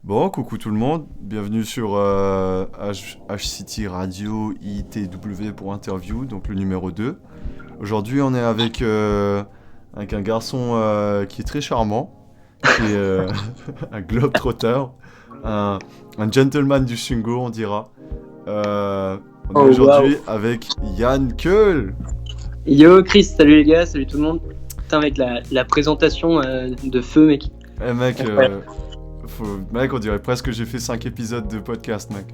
Bon, coucou tout le monde, bienvenue sur HCT Radio ITW pour interview, donc le numéro 2. Aujourd'hui, on est avec un garçon qui est très charmant, qui est un globetrotter, un, un gentleman du Sungo, on dira. On est Oh waouh. aujourd'hui avec Yann Keul. Yo Chris, salut les gars, salut tout le monde. Putain mec, la présentation de feu mec. Eh mec, Incroyable. mec, on dirait presque que j'ai fait 5 épisodes de podcast, mec.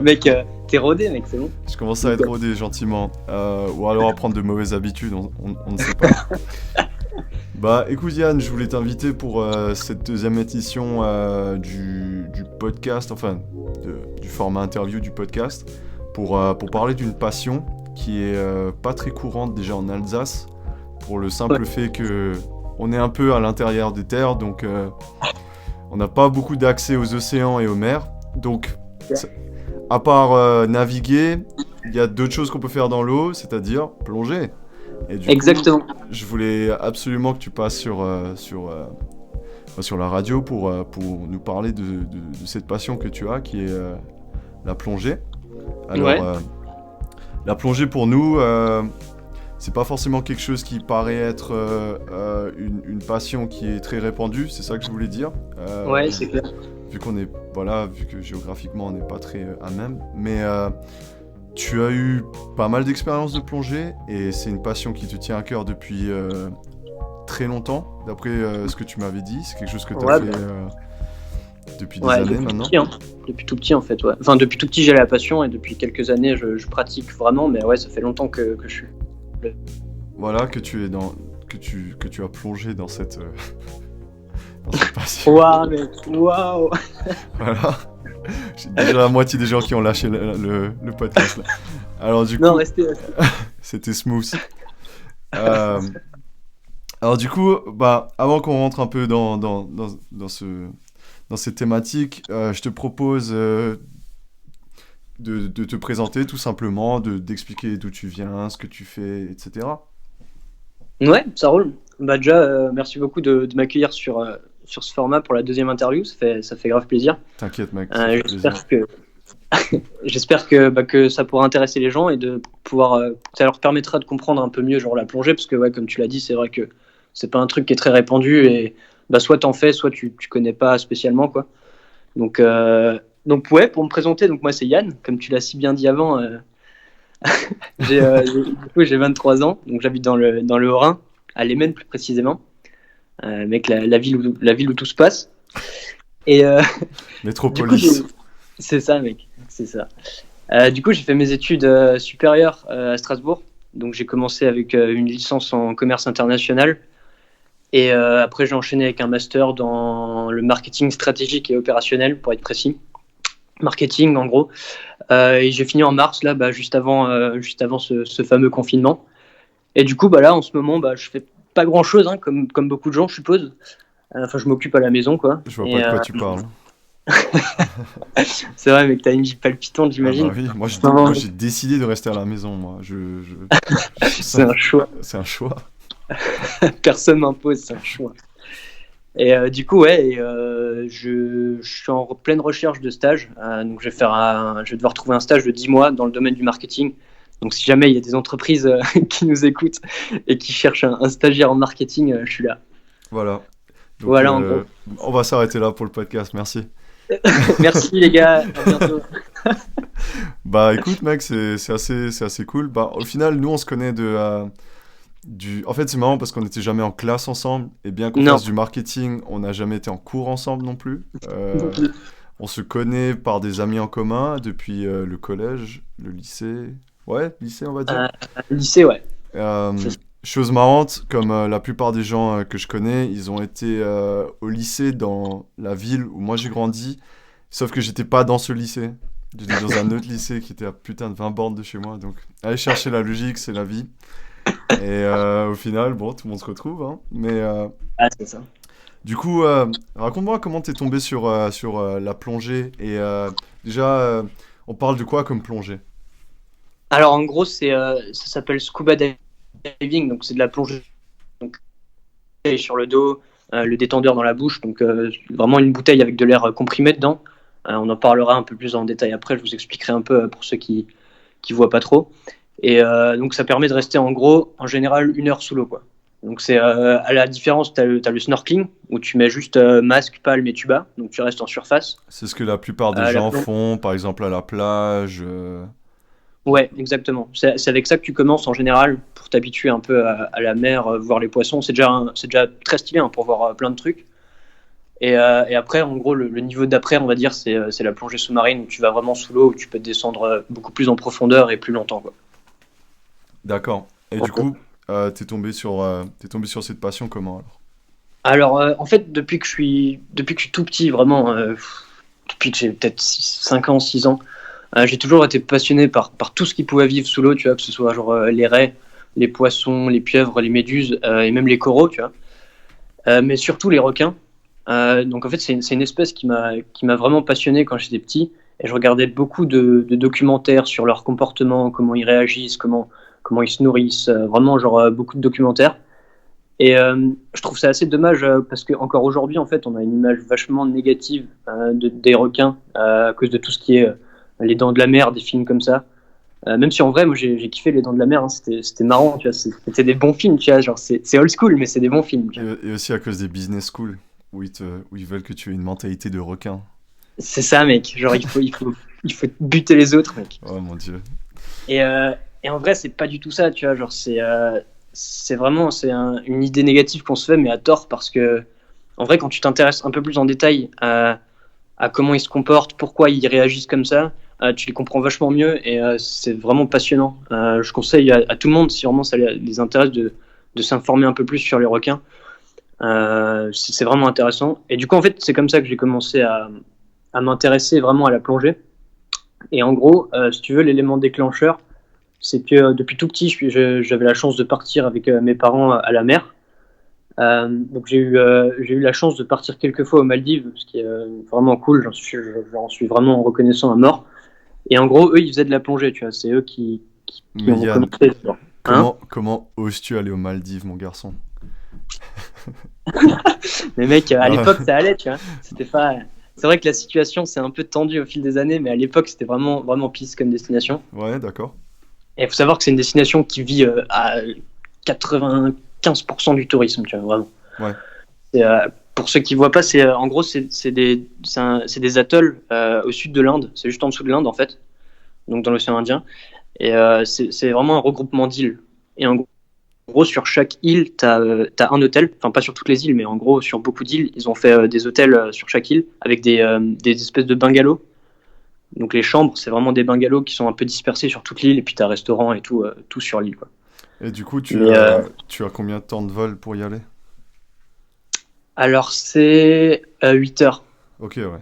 Mec, t'es rodé mec, c'est bon. Je commence à être rodé gentiment. Ou alors à prendre de mauvaises habitudes, on ne sait pas. Bah écoute Yann, je voulais t'inviter pour cette deuxième édition du podcast, enfin du format interview du podcast, pour parler d'une passion qui est pas très courante déjà en Alsace, pour le Ouais. simple fait que on est un peu à l'intérieur des terres, donc on n'a pas beaucoup d'accès aux océans et aux mers. Donc ça- à part naviguer, il y a d'autres choses qu'on peut faire dans l'eau, c'est-à-dire plonger. Et du coup, Exactement. je voulais absolument que tu passes sur la radio pour nous parler de cette passion que tu as, qui est la plongée. Alors, Ouais. la plongée pour nous, c'est pas forcément quelque chose qui paraît être une passion qui est très répandue, c'est ça que je voulais dire. Ouais, c'est clair. Vu qu'on est, voilà, vu que géographiquement on n'est pas très à même. Mais tu as eu pas mal d'expériences de plongée et c'est une passion qui te tient à cœur depuis très longtemps, d'après ce que tu m'avais dit. C'est quelque chose que tu as Ouais, fait bah, depuis des ouais, années depuis tout maintenant. petit, hein. Depuis tout petit en fait, ouais. Enfin, depuis tout petit j'ai la passion et depuis quelques années je pratique vraiment, mais ouais, ça fait longtemps que je suis. Voilà, que tu es dans, que tu as plongé dans dans cette passion. Waouh mec, waouh. Voilà. J'ai déjà la moitié des gens qui ont lâché le podcast là. Alors du Non, coup, restez. c'était smooth. Euh, alors du coup, bah, avant qu'on rentre un peu dans cette thématique, je te propose de te présenter tout simplement, d'expliquer d'où tu viens, ce que tu fais, etc. Ouais, ça roule. Bah déjà, merci beaucoup de m'accueillir sur ce format pour la deuxième interview, ça fait grave plaisir. T'inquiète mec, ça fait plaisir. J'espère que ça pourra intéresser les gens et de pouvoir, ça leur permettra de comprendre un peu mieux genre la plongée, parce que ouais, comme tu l'as dit, c'est vrai que c'est pas un truc qui est très répandu et bah, soit t'en fais, soit tu connais pas spécialement quoi. Donc, euh, donc ouais, pour me présenter, donc moi c'est Yann, comme tu l'as si bien dit avant, du coup, j'ai 23 ans, donc j'habite dans le Haut-Rhin, à Lémen plus précisément, mec, la ville où tout se passe. Et du coup, Métropolis. c'est ça, mec, c'est ça. Du coup, j'ai fait mes études supérieures à Strasbourg. Donc, j'ai commencé avec une licence en commerce international. Et après, j'ai enchaîné avec un master dans le marketing stratégique et opérationnel, pour être précis. Marketing, en gros. Et j'ai fini en mars, là, bah, juste avant ce fameux confinement. Et du coup, bah, là, en ce moment, bah, je fais pas grand-chose, hein, comme beaucoup de gens, je suppose. Enfin, je m'occupe à la maison, quoi. Je vois pas Et de quoi tu parles. c'est vrai, mec, t'as une vie palpitante, Ah bah j'imagine. oui, Non, moi j'ai décidé de rester à la maison, moi. c'est un choix. C'est un choix. Personne m'impose, c'est un choix. Et du coup, ouais, je suis en pleine recherche de stage. Donc, je vais devoir trouver un stage de 10 mois dans le domaine du marketing. Donc, si jamais il y a des entreprises qui nous écoutent et qui cherchent un stagiaire en marketing, je suis là. Voilà. Donc Voilà, en gros. on va s'arrêter là pour le podcast, merci. Merci, les gars. À bientôt. Bah écoute mec, c'est assez cool. Bah au final, nous on se connaît En fait c'est marrant parce qu'on n'était jamais en classe ensemble, et bien qu'on Non. fasse du marketing, on n'a jamais été en cours ensemble non plus. On se connaît par des amis en commun depuis le collège, le lycée. Ouais, lycée on va dire. Euh, Lycée, ouais. Euh, C'est ça. Chose marrante, comme la plupart des gens que je connais, ils ont été au lycée dans la ville où moi j'ai grandi, sauf que j'étais pas dans ce lycée. J'étais dans un autre lycée qui était à putain de 20 bornes de chez moi, donc allez chercher la logique, c'est la vie. Et au final, bon, tout le monde se retrouve, hein. Mais Ah, c'est ça. du coup, raconte-moi comment t'es tombé sur la plongée. Et déjà, on parle de quoi comme plongée? Alors, en gros, ça s'appelle scuba diving. Donc, c'est de la plongée donc, sur le dos. le détendeur dans la bouche, donc vraiment une bouteille avec de l'air comprimé dedans. On en parlera un peu plus en détail après, je vous expliquerai un peu pour ceux qui voient pas trop. Et donc ça permet de rester en gros, en général, 1 heure sous l'eau, quoi. Donc c'est à la différence, t'as le snorkeling où tu mets juste masque, palme et tuba, donc tu restes en surface. C'est ce que la plupart des La gens plonge. font, par exemple à la plage. Ouais, exactement. C'est avec ça que tu commences en général pour t'habituer un peu à la mer, voir les poissons. C'est déjà très stylé hein, pour voir plein de trucs. Et après, en gros, le niveau d'après, on va dire, c'est la plongée sous-marine où tu vas vraiment sous l'eau, où tu peux descendre beaucoup plus en profondeur et plus longtemps, quoi. D'accord. Et du coup, t'es tombé sur cette passion comment alors? Alors, en fait, depuis que je suis tout petit, vraiment, depuis que j'ai peut-être 5 ans, 6 ans, j'ai toujours été passionné par tout ce qui pouvait vivre sous l'eau, tu vois, que ce soit genre les raies, les poissons, les pieuvres, les méduses et même les coraux, tu vois. Mais surtout les requins. Donc en fait, c'est une espèce qui m'a vraiment passionné quand j'étais petit. Et je regardais beaucoup de documentaires sur leur comportement, comment ils réagissent, comment ils se nourrissent, vraiment genre beaucoup de documentaires. Et je trouve ça assez dommage parce qu'encore aujourd'hui, en fait, on a une image vachement négative des requins à cause de tout ce qui est les dents de la mer, des films comme ça. Même si en vrai, moi j'ai kiffé les dents de la mer, hein, c'était marrant, tu vois, c'était des bons films, tu vois, genre c'est old school, mais c'est des bons films, tu vois. Et aussi à cause des business schools, où ils veulent que tu aies une mentalité de requin. C'est ça, mec, genre il faut buter les autres, mec. Oh mon dieu. Et, euh, et en vrai, c'est pas du tout ça, tu vois, genre c'est vraiment une idée négative qu'on se fait, mais à tort, parce que en vrai, quand tu t'intéresses un peu plus en détail à comment ils se comportent, pourquoi ils réagissent comme ça, tu les comprends vachement mieux et c'est vraiment passionnant. Je conseille à tout le monde, si vraiment ça les intéresse, de s'informer un peu plus sur les requins. C'est vraiment intéressant. Et du coup, en fait, c'est comme ça que j'ai commencé à m'intéresser vraiment à la plongée. Et en gros, si tu veux, l'élément déclencheur, c'est que depuis tout petit, j'avais la chance de partir avec mes parents à la mer. Donc j'ai eu la chance de partir quelques fois aux Maldives, ce qui est vraiment cool. J'en suis vraiment reconnaissant à mort. Et en gros, eux, ils faisaient de la plongée, tu vois. C'est eux qui Mais ont Yann, commencé. Hein? comment oses-tu aller aux Maldives, mon garçon? Mais mec, à Ah, l'époque, ça allait, tu vois. C'était pas. C'est vrai que la situation s'est un peu tendue au fil des années, mais à l'époque, c'était vraiment, vraiment pisse comme destination. ouais, d'accord. Et il faut savoir que c'est une destination qui vit à 95% du tourisme, tu vois, vraiment. Ouais. Et, pour ceux qui voient pas, en gros, c'est des atolls au sud de l'Inde. C'est juste en dessous de l'Inde, en fait, donc dans l'océan Indien. Et c'est vraiment un regroupement d'îles. Et en gros, sur chaque île, t'as un hôtel. Enfin, pas sur toutes les îles, mais en gros, sur beaucoup d'îles, ils ont fait des hôtels sur chaque île avec des espèces de bungalows. Donc les chambres, c'est vraiment des bungalows qui sont un peu dispersés sur toute l'île. Et puis t'as restaurant et tout sur l'île, quoi. Et du coup, Mais tu as combien de temps de vol pour y aller? alors, c'est 8 heures Ok, ouais.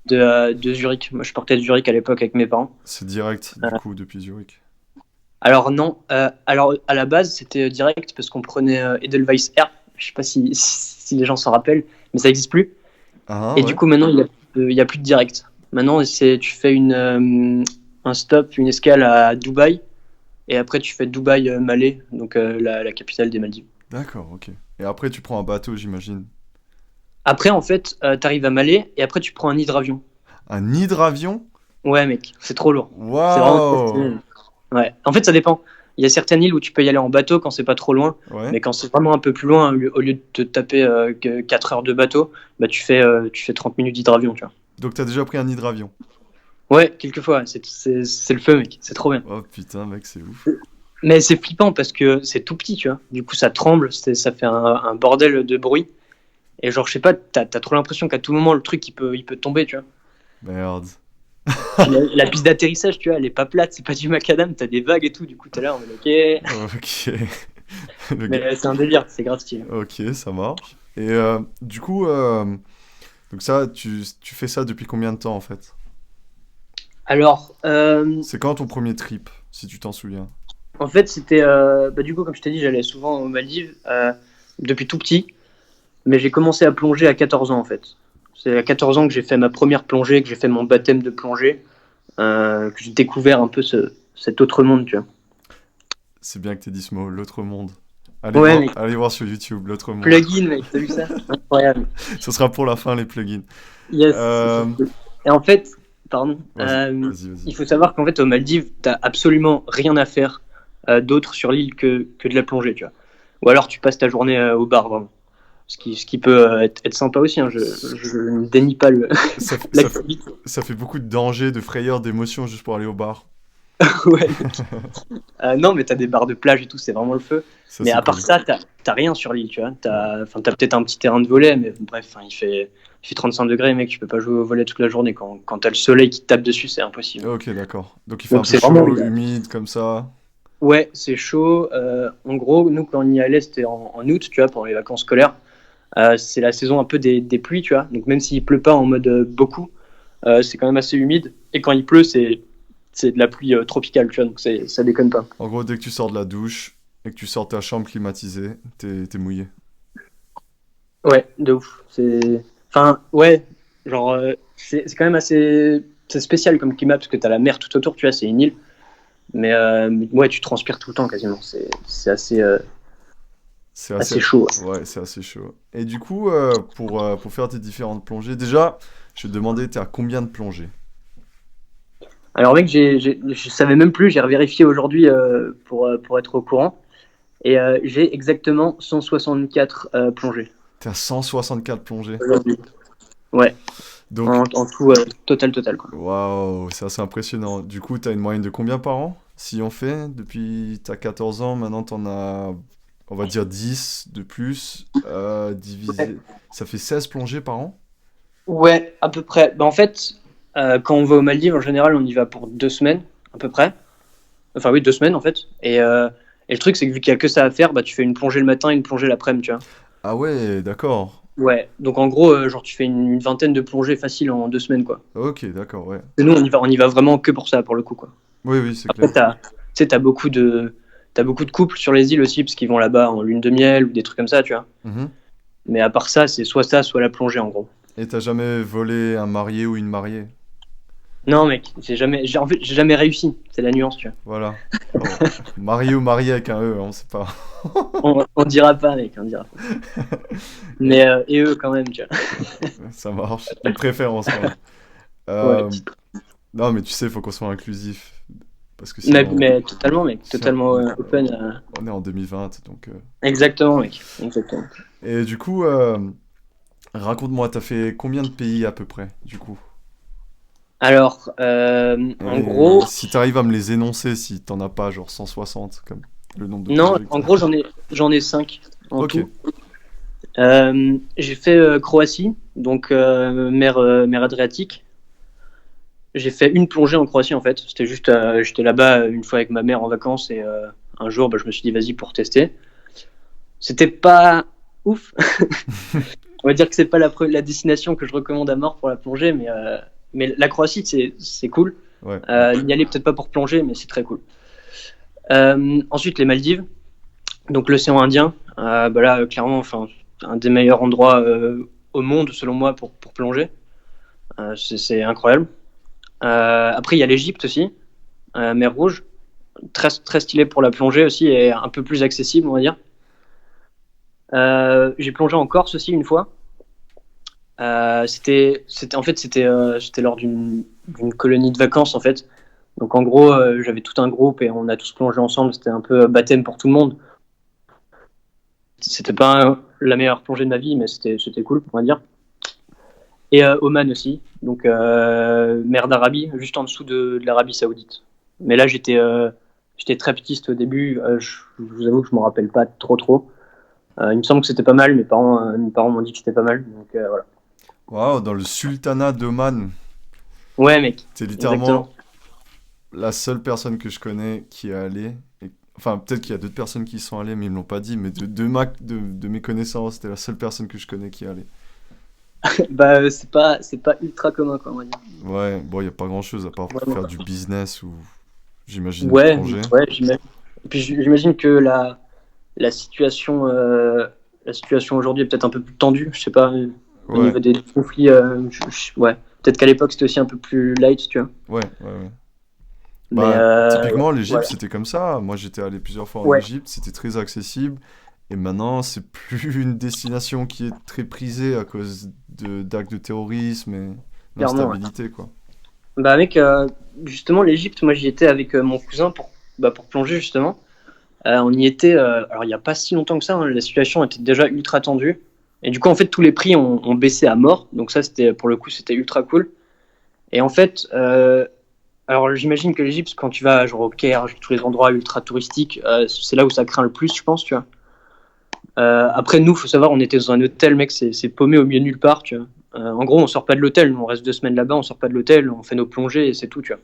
de Zurich. Moi, je partais de Zurich à l'époque avec mes parents. C'est direct, du coup, depuis Zurich. Alors non, alors à la base c'était direct parce qu'on prenait Edelweiss Air. Je sais pas si les gens s'en rappellent, mais ça n'existe plus. Ah, Et du ouais. coup maintenant il y a plus de direct. Maintenant tu fais un stop, une escale à Dubaï et après tu fais Dubaï Malé, donc la capitale des Maldives. D'accord, ok. Et après, tu prends un bateau, j'imagine. Après en fait t'arrives à Malé et après tu prends un hydravion. Un hydravion? Ouais mec, c'est trop lourd. C'est vraiment trop Waouh! stylé. Ouais. En fait, ça dépend. Il y a certaines îles où tu peux y aller en bateau quand c'est pas trop loin, Ouais. mais quand c'est vraiment un peu plus loin, au lieu de te taper 4 heures de bateau, bah tu fais 30 minutes d'hydravion, tu vois. Donc, t'as déjà pris un hydravion. Ouais, quelquefois, c'est le feu, mec. C'est trop bien. Oh putain, mec, c'est ouf. Mais c'est flippant parce que c'est tout petit, tu vois. Du coup, ça tremble, ça fait un bordel de bruit. Et genre, je sais pas, t'as trop l'impression qu'à tout moment, le truc, il peut tomber, tu vois. Merde. Puis la piste d'atterrissage, tu vois, elle est pas plate, c'est pas du macadam, t'as des vagues et tout. Du coup, t'es là, on est ok. Ok. Le gars- Mais c'est un délire, c'est grave stylé. Ok, ça marche. Et du coup, donc ça, tu fais ça depuis combien de temps en fait? Alors, C'est quand ton premier trip, si tu t'en souviens? en fait, c'était. Bah, du coup, comme je t'ai dit, j'allais souvent aux Maldives depuis tout petit, mais j'ai commencé à plonger à 14 ans en fait. C'est à 14 ans que j'ai fait ma première plongée, que j'ai fait mon baptême de plongée, que j'ai découvert un peu cet autre monde, tu vois. C'est bien que t'aies dit ce mot, l'autre monde. Ouais, mec, Allez voir sur YouTube, l'autre monde. plugin, mec, t'as vu ça? Incroyable. Ce sera pour la fin, les plugins. Yes, Euh, c'est cool. Et en fait, pardon, vas-y. il faut savoir qu'en fait, aux Maldives, t'as absolument rien à faire d'autre sur l'île que de la plongée, tu vois. Ou alors tu passes ta journée au bar, vraiment. Ce qui peut être sympa aussi, hein. Je ne dénie pas Ça, f- ça, f- l'activité. ça fait beaucoup de danger, de frayeur, d'émotion juste pour aller au bar. Ouais, mec. Non, mais t'as des bars de plage et tout, c'est vraiment le feu. Ça, Mais c'est à part cool. ça, t'as rien sur l'île, tu vois. Ouais. T'as peut-être un petit terrain de volley, mais bon, bref, enfin, il fait 35 degrés, mec, tu peux pas jouer au volley toute la journée. Quand t'as le soleil qui te tape dessus, c'est impossible. Ok, d'accord. Donc il fait un Donc peu c'est vraiment chaud, idéal. humide, comme ça. Ouais, c'est chaud. En gros, nous, quand on y allait, c'était en août, tu vois, pendant les vacances scolaires. C'est la saison un peu des pluies, tu vois. Donc même s'il pleut pas en mode beaucoup, c'est quand même assez humide. Et quand il pleut, c'est de la pluie tropicale, tu vois. Donc ça déconne pas. En gros, dès que tu sors de la douche et que tu sors de ta chambre climatisée, t'es mouillé. Ouais, de ouf. Enfin, ouais, genre, c'est quand même assez c'est spécial comme climat parce que t'as la mer tout autour, tu vois, c'est une île. Mais ouais, tu transpires tout le temps quasiment. C'est C'est assez... assez chaud. Ouais, c'est assez chaud. Et du coup, pour faire tes différentes plongées, déjà, je vais te demander, t'es à combien de plongées? Alors, mec, je savais même plus, j'ai revérifié aujourd'hui pour être au courant. Et j'ai exactement 164 plongées T'es à 164 plongées. aujourd'hui. Ouais, Donc, en tout, total, quoi. waouh, c'est assez impressionnant. Du coup, t'as une moyenne de combien par an? Si on fait, depuis t'as 14 ans, maintenant t'en as, on va dire 10 de plus, Ouais, divisé, ça fait 16 plongées par an? ouais, à peu près. Bah, en fait, quand on va aux Maldives, en général, on y va pour 2 semaines, à peu près. Enfin, oui, 2 semaines, en fait. Et le truc, c'est que vu qu'il y a que ça à faire, bah, tu fais une plongée le matin et une plongée l'après-midi, tu vois. Ah ouais, d'accord. Ouais, donc en gros, genre, tu fais une vingtaine de plongées faciles en 2 semaines, quoi. Ok, d'accord, ouais. Et nous, on y va vraiment que pour ça, pour le coup, quoi. Oui, oui, c'est Après, clair. tu sais, t'as beaucoup de couples sur les îles aussi, parce qu'ils vont là-bas en lune de miel ou des trucs comme ça, tu vois. Mhm. Mais à part ça, soit la plongée, en gros. Et t'as jamais volé un marié ou une mariée? Non, mec, en fait, j'ai jamais réussi. C'est la nuance, tu vois. Voilà. Oh, marié ou mariée avec un E, on sait pas. On dira pas, mec, on dira pas. Et Et eux, quand même, tu vois. ça marche. Une préférence, quand même. Ouais. Euh, non, mais tu sais, il faut qu'on soit inclusif. Parce que sinon, Mais totalement, mec, si totalement open. on est en 2020, donc... Exactement, mec, exactement. Et du coup, raconte-moi, t'as fait combien de pays à peu près, du coup? Alors, en Et gros, si t'arrives à me les énoncer, si t'en as pas, genre 160, comme le nombre de non, plongées que en t'as. gros, j'en ai 5 en Ok, tout. J'ai fait Croatie, donc mer Adriatique. J'ai fait une plongée en Croatie en fait. C'était juste, j'étais là-bas une fois avec ma mère en vacances et un jour, bah, je me suis dit vas-y pour tester. C'était pas ouf. On va dire que c'est pas la destination que je recommande à mort pour la plongée, mais la Croatie c'est cool. ouais. N'y aller peut-être pas pour plonger, mais c'est très cool. Ensuite les Maldives, donc l'océan Indien. Bah là clairement, enfin un des meilleurs endroits au monde selon moi pour plonger. C'est incroyable. Après il y a l'Égypte aussi, mer Rouge, très très stylé pour la plongée aussi et un peu plus accessible on va dire. J'ai plongé en Corse aussi une fois. C'était lors d'une colonie de vacances en fait. Donc en gros, j'avais tout un groupe et on a tous plongé ensemble. C'était un peu baptême pour tout le monde. C'était pas la meilleure plongée de ma vie, mais c'était cool, on va dire. Et Oman aussi, donc mer d'Arabie, juste en dessous de l'Arabie Saoudite. Mais là, j'étais très petite au début. Je vous avoue que je m'en rappelle pas trop. Il me semble que c'était pas mal. Mes parents m'ont dit que c'était pas mal. Donc voilà. Waouh, dans le sultanat d'Oman, Ouais, mec, t'es exactement. littéralement la seule personne que je connais qui est allée. Enfin, peut-être qu'il y a d'autres personnes qui y sont allées, mais ils me l'ont pas dit. Mais de mes connaissances, t'es la seule personne que je connais qui est allée. Bah, c'est pas ultra commun, quoi, on va dire. Ouais, bon, il n'y a pas grand-chose à part Vraiment. faire du business ou, j'imagine, Ouais, plonger. ouais, j'imagine. Et puis j'imagine que la situation, la situation aujourd'hui est peut-être un peu plus tendue. Je sais pas, au Ouais, niveau des conflits. Ouais, peut-être qu'à l'époque c'était aussi un peu plus light, tu vois. ouais. Mais Bah, typiquement, l'Égypte, voilà. c'était comme ça. Moi, j'étais allé plusieurs fois en Ouais, Égypte, c'était très accessible. Et maintenant, c'est plus une destination qui est très prisée à cause d'actes de terrorisme et clairement. Ouais. d'instabilité, quoi. Bah mec, justement l'Égypte, moi j'y étais avec mon cousin pour plonger justement. On y était, alors il n'y a pas si longtemps que ça, hein, la situation était déjà ultra tendue. Et du coup en fait tous les prix ont baissé à mort, donc ça c'était pour le coup c'était ultra cool. Et en fait, alors j'imagine que l'Égypte quand tu vas genre au Caire, genre, tous les endroits ultra touristiques, c'est là où ça craint le plus je pense, tu vois. Après, nous, faut savoir, on était dans un hôtel, mec, c'est paumé au milieu de nulle part, tu vois. En gros, on sort pas de l'hôtel, on reste 2 semaines là-bas, on sort pas de l'hôtel, on fait nos plongées et c'est tout, tu vois.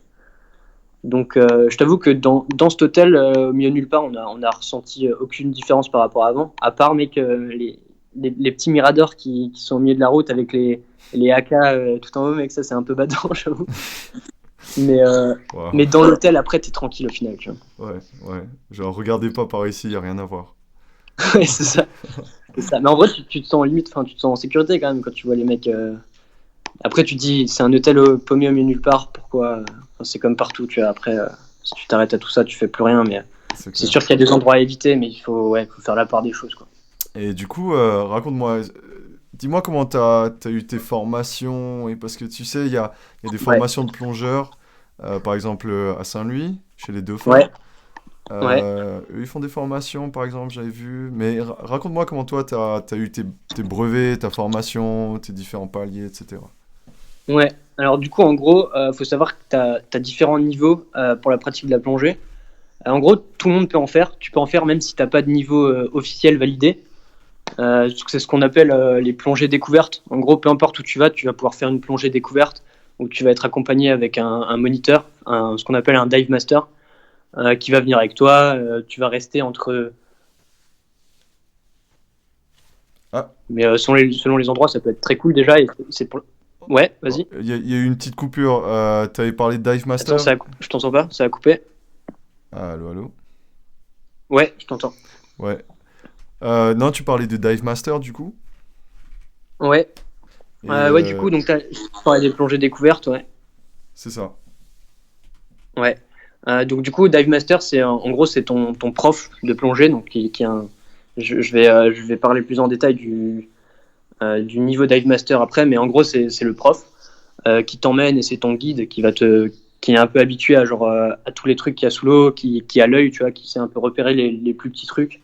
Donc, je t'avoue que dans cet hôtel, au milieu de nulle part, on a ressenti aucune différence par rapport à avant, à part, mec, les petits miradors qui sont au milieu de la route avec les AK tout en haut, mec, ça c'est un peu badant, j'avoue. Mais, euh, Waouh. mais dans l'hôtel, après, t'es tranquille au final, tu vois. Ouais, ouais. Genre, regardez pas par ici, y a rien à voir. Ouais, c'est ça. C'est ça. Mais en vrai, tu te sens limite, enfin, tu te sens en sécurité quand même quand tu vois les mecs. Après, tu te dis, c'est un hôtel paumé au milieu de nulle part, pourquoi enfin, c'est comme partout, tu vois. Après, si tu t'arrêtes à tout ça, tu fais plus rien, mais C'est c'est clair. sûr qu'il y a des endroits à éviter, mais faut faire la part des choses, quoi. Et du coup, raconte-moi, dis-moi comment t'as eu tes formations, et parce que tu sais, il y a des Ouais, formations de plongeurs, par exemple à Saint-Louis, chez les Dauphins. ouais, ouais. Eux, ils font des formations, par exemple, j'avais vu. Mais raconte-moi comment toi, t'as eu tes brevets, ta formation, tes différents paliers, etc. Ouais. Alors, du coup, en gros, faut savoir que tu as différents niveaux pour la pratique de la plongée. En gros, tout le monde peut en faire. Tu peux en faire même si t'as pas de niveau officiel validé. C'est ce qu'on appelle les plongées découvertes. En gros, peu importe où tu vas pouvoir faire une plongée découverte où tu vas être accompagné avec un moniteur, ce qu'on appelle un dive master, qui va venir avec toi. Tu vas rester entre. Ah, Mais selon les endroits, ça peut être très cool déjà. Et c'est pour... Ouais, oh, vas-y. il y a eu une petite coupure. T'avais parlé de Dive Attends, Master? je t'entends pas, ça a coupé. Ah, allô, allô? Ouais, je t'entends. Ouais. Non, tu parlais de Dive Master, du coup? Ouais. Et Ouais, du coup, donc tu parlais des plongées découvertes, ouais. c'est ça. Ouais. Donc du coup, Dive Master, en gros c'est ton prof de plongée, donc qui est un. Je vais parler plus en détail du niveau Dive Master après, mais en gros c'est le prof qui t'emmène et c'est ton guide qui est un peu habitué à genre à tous les trucs qu'il y a sous l'eau, qui a l'œil, tu vois, qui sait un peu repérer les plus petits trucs.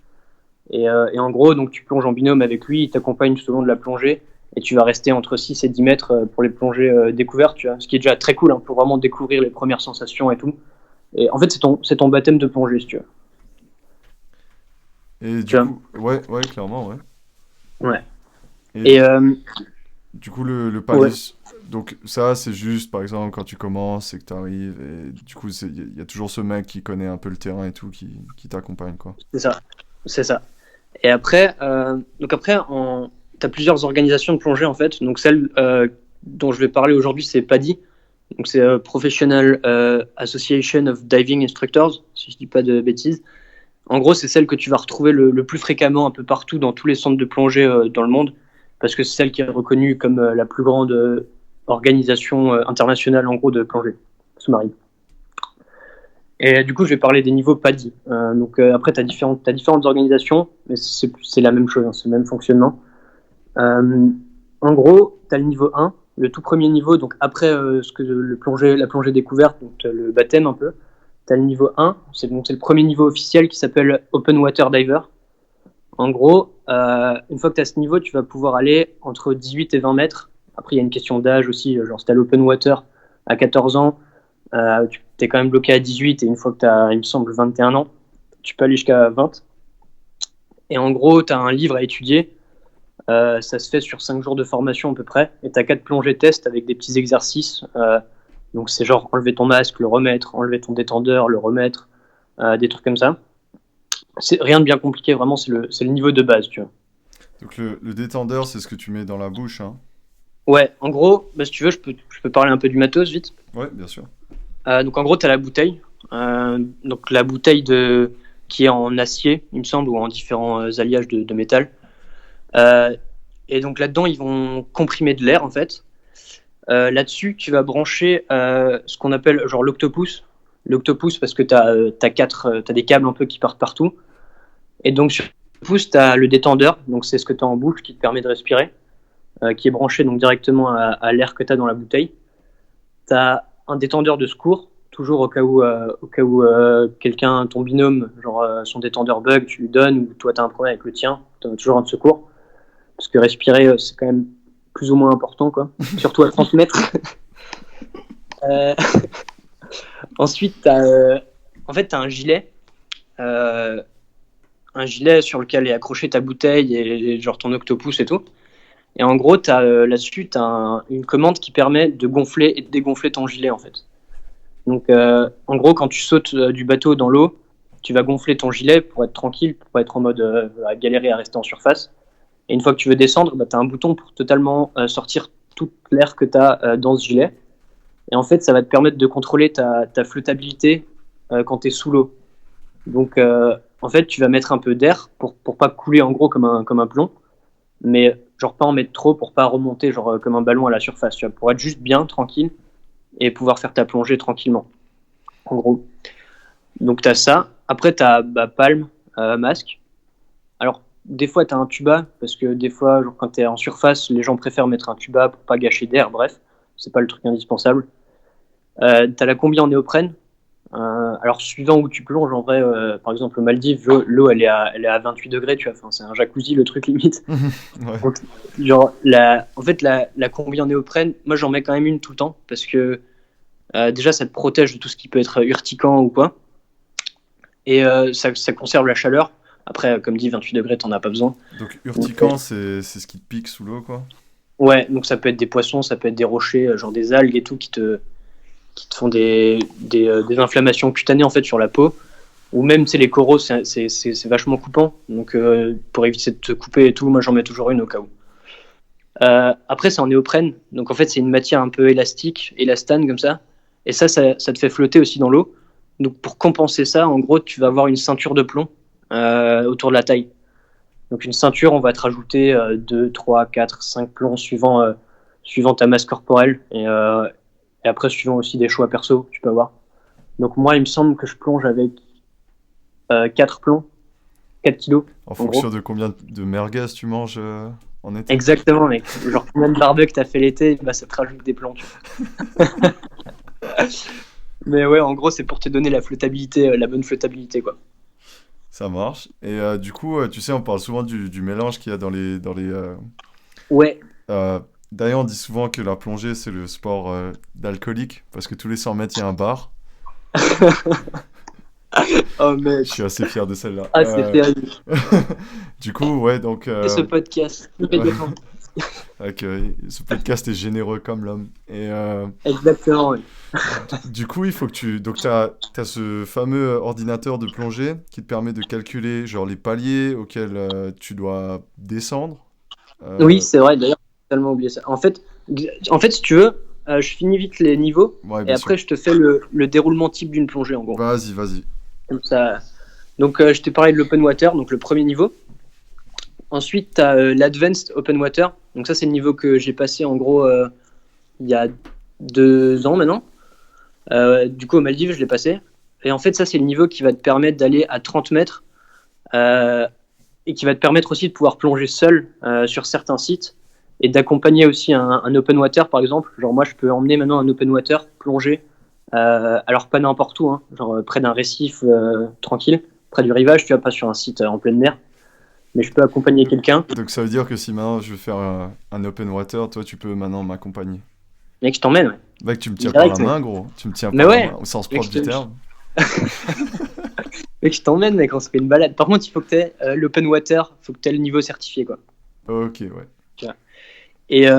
Et en gros, donc tu plonges en binôme avec lui, il t'accompagne tout au long de la plongée. Et tu vas rester entre 6 et 10 mètres pour les plongées découvertes, tu vois, ce qui est déjà très cool hein, pour vraiment découvrir les premières sensations et tout. Et en fait, c'est ton baptême de plongée, si tu veux. Et Tu du vois. coup, ouais, ouais, clairement, ouais. Ouais. Et Et du coup, le palier. ouais, Donc, ça, c'est juste, par exemple, quand tu commences et que tu arrives. Et du coup, il y a toujours ce mec qui connaît un peu le terrain et tout, qui t'accompagne, quoi. c'est ça. C'est ça. Et après, tu as plusieurs organisations de plongée, en fait. Donc, celle dont je vais parler aujourd'hui, c'est PADI. Donc, c'est Professional Association of Diving Instructors, si je dis pas de bêtises. En gros, c'est celle que tu vas retrouver le plus fréquemment un peu partout dans tous les centres de plongée dans le monde, parce que c'est celle qui est reconnue comme la plus grande organisation internationale en gros de plongée sous-marine. Et du coup, je vais parler des niveaux PADI. Donc après, t'as différentes organisations, mais c'est la même chose, hein, c'est le même fonctionnement. Euh, En gros, tu as le niveau 1, le tout premier niveau, donc après la plongée découverte, donc le baptême un peu. Tu as le niveau 1, c'est le premier niveau officiel qui s'appelle Open Water Diver. En gros, une fois que tu as ce niveau, tu vas pouvoir aller entre 18 et 20 mètres. Après, il y a une question d'âge aussi, genre si tu as l'Open Water à 14 ans, tu es quand même bloqué à 18, et une fois que tu as, il me semble, 21 ans, tu peux aller jusqu'à 20. Et en gros, tu as un livre à étudier. Ça se fait sur 5 jours de formation à peu près. Et tu as 4 plongées tests avec des petits exercices. Donc c'est genre enlever ton masque, le remettre, enlever ton détendeur, le remettre, des trucs comme ça. C'est rien de bien compliqué, vraiment, c'est le niveau de base, tu vois. Donc, le détendeur, c'est ce que tu mets dans la bouche, hein. Ouais, en gros, bah, si tu veux, je peux parler un peu du matos vite. Ouais, bien sûr. Donc en gros, tu as la bouteille. Donc la bouteille qui est en acier, il me semble, ou en différents alliages de métal. Euh, et donc là-dedans, ils vont comprimer de l'air, en fait. Là-dessus, tu vas brancher ce qu'on appelle genre l'octopus. L'octopus parce que t'as des câbles un peu qui partent partout. Et donc octopus, tu as le détendeur, donc c'est ce que tu as en bouche qui te permet de respirer, qui est branché donc directement à l'air que tu as dans la bouteille. Tu as un détendeur de secours, toujours au cas où quelqu'un, ton binôme, genre son détendeur bug, tu lui donnes, ou toi tu as un problème avec le tien, tu as toujours un de secours. Parce que respirer, c'est quand même plus ou moins important, quoi. Surtout à 30 mètres. Ensuite, en fait, tu as un gilet sur lequel est accroché ta bouteille et genre ton octopus et tout. Et en gros, là-dessus, tu as une commande qui permet de gonfler et de dégonfler ton gilet, en fait. Donc, en gros, quand tu sautes du bateau dans l'eau, tu vas gonfler ton gilet pour être tranquille, pour pas être en mode à galérer à rester en surface. Et une fois que tu veux descendre, tu as un bouton pour totalement sortir toute l'air que tu as dans ce gilet. Et en fait, ça va te permettre de contrôler ta flottabilité quand tu es sous l'eau. Donc, en fait, tu vas mettre un peu d'air pour pas couler en gros comme un plomb. Mais genre pas en mettre trop pour pas remonter genre comme un ballon à la surface. Tu vois, pour être juste bien, tranquille, et pouvoir faire ta plongée tranquillement. En gros. Donc, tu as ça. Après, tu as palme, masque. Alors, des fois, tu as un tuba, parce que des fois, genre, quand tu es en surface, les gens préfèrent mettre un tuba pour pas gâcher d'air, bref, c'est pas le truc indispensable. Tu as la combi en néoprène. Alors, suivant où tu plonges, en vrai, par exemple, aux Maldives, l'eau, elle est à 28 degrés, tu vois, enfin, c'est un jacuzzi, le truc limite. Ouais. Donc, genre, en fait, la combi en néoprène, moi, j'en mets quand même une tout le temps, parce que déjà, ça te protège de tout ce qui peut être urticant ou quoi. Et ça conserve la chaleur. Après, comme dit, 28 degrés, t'en as pas besoin. Donc urticant, c'est ce qui te pique sous l'eau, quoi. Ouais, donc ça peut être des poissons, ça peut être des rochers, genre des algues et tout, qui te font des inflammations cutanées en fait sur la peau. Ou même, tu sais, les coraux, c'est vachement coupant. Donc pour éviter de te couper et tout, moi j'en mets toujours une au cas où. Après, c'est en néoprène. Donc en fait, c'est une matière un peu élastique, élastane comme ça. Et ça te fait flotter aussi dans l'eau. Donc pour compenser ça, en gros, tu vas avoir une ceinture de plomb autour de la taille. Donc une ceinture, on va te rajouter 2, 3, 4, 5 plombs suivant ta masse corporelle et après suivant aussi des choix perso, tu peux avoir. Donc moi, il me semble que je plonge avec 4 plombs, 4 kilos. En fonction de combien de merguez tu manges en été. Exactement, mec. Genre combien de barbecue t'as fait l'été, bah ça te rajoute des plombs. Tu vois. Mais ouais, en gros, c'est pour te donner la flottabilité, la bonne flottabilité, quoi. Ça marche. Et du coup, tu sais, on parle souvent du mélange qu'il y a dans les... Ouais. D'ailleurs, on dit souvent que la plongée, c'est le sport d'alcoolique, parce que tous les 100 mètres, il y a un bar. Oh mec. Je suis assez fier de celle-là. Ah, c'est terrible. Du coup, ouais, donc... Et ce podcast, immédiatement. Ce podcast est généreux comme l'homme. Et Exactement, oui. du coup, il faut que tu... Donc, t'as ce fameux ordinateur de plongée qui te permet de calculer genre les paliers auxquels tu dois descendre. Oui, c'est vrai, d'ailleurs, j'ai totalement oublié ça. En fait, si tu veux, je finis vite les niveaux Ouais, et bien après, sûr. je te fais le déroulement type d'une plongée, en gros. Vas-y. Comme ça. Donc, je t'ai parlé de l'open water, donc le premier niveau. Ensuite, tu as l'advanced open water. Donc, ça, c'est le niveau que j'ai passé, en gros, il y a 2 ans maintenant. Du coup, aux Maldives, je l'ai passé. Et en fait, ça, c'est le niveau qui va te permettre d'aller à 30 mètres et qui va te permettre aussi de pouvoir plonger seul sur certains sites et d'accompagner aussi un open water, par exemple. Genre, moi, je peux emmener maintenant un open water plonger, alors pas n'importe où, hein, genre près d'un récif tranquille, près du rivage, tu vois, pas sur un site en pleine mer. Mais je peux accompagner quelqu'un. Donc, ça veut dire que si maintenant je veux faire un open water, toi, tu peux maintenant m'accompagner. Mec, je t'emmène, ouais. Mec, tu me tiens Direct, par la mec. main, gros. Tu me tiens Mais par la ouais. main, au sens Mec, propre du terme. Mec, je t'emmène, mec, on se fait une balade. Par contre, il faut que tu aies l'open water, il faut que tu aies le niveau certifié, quoi. Ok, ouais. Tu vois. Et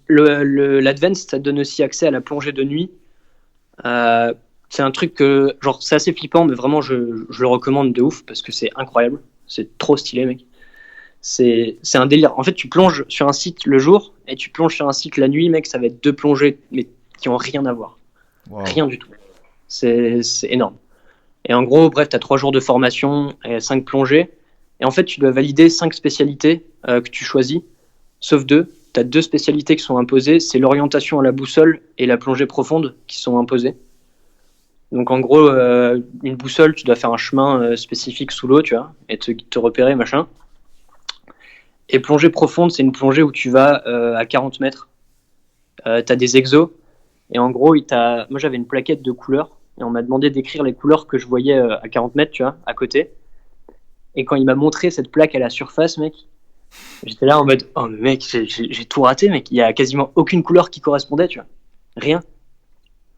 l'Advanced, ça te donne aussi accès à la plongée de nuit. C'est un truc que, genre, c'est assez flippant, mais vraiment, je le recommande de ouf parce que c'est incroyable. C'est trop stylé, mec. C'est un délire. En fait, tu plonges sur un site le jour et tu plonges sur un site la nuit, mec, ça va être 2 plongées, mais qui ont rien à voir. Wow. Rien du tout. C'est énorme. Et en gros, bref, tu as 3 jours de formation et 5 plongées. Et en fait, tu dois valider 5 spécialités que tu choisis, sauf 2. Tu as 2 spécialités qui sont imposées, c'est l'orientation à la boussole et la plongée profonde qui sont imposées. Donc en gros, une boussole, tu dois faire un chemin spécifique sous l'eau, tu vois, et te repérer, machin. Et plongée profonde, c'est une plongée où tu vas à 40 mètres. T'as des exos. Et en gros, moi j'avais une plaquette de couleurs. Et on m'a demandé d'écrire les couleurs que je voyais à 40 mètres, tu vois, à côté. Et quand il m'a montré cette plaque à la surface, mec, j'étais là en mode, oh mec, j'ai tout raté, mec. Il y a quasiment aucune couleur qui correspondait, tu vois. Rien.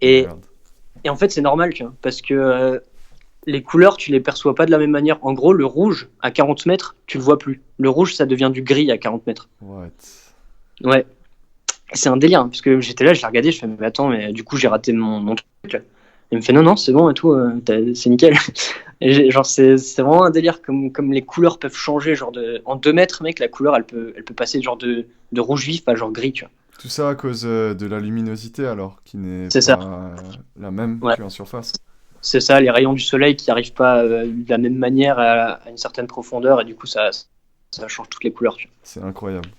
Et, Merde. et en fait, c'est normal, tu vois, parce que les couleurs, tu les perçois pas de la même manière. En gros, le rouge, à 40 mètres, tu le vois plus. Le rouge, ça devient du gris à 40 mètres. What? Ouais. C'est un délire, hein, parce que j'étais là, je l'ai regardé, je fais, mais attends, mais du coup, j'ai raté mon truc. Là. Il me fait, non, c'est bon et tout, c'est nickel. Et genre, c'est vraiment un délire, comme les couleurs peuvent changer, genre en 2 mètres, mec, la couleur, elle peut passer genre de rouge vif à genre gris, tu vois. Tout ça à cause de la luminosité alors, qui n'est C'est ça. pas la même Ouais. qu'en surface. C'est ça, les rayons du soleil qui n'arrivent pas de la même manière à une certaine profondeur, et du coup, ça change toutes les couleurs, tu vois. C'est incroyable.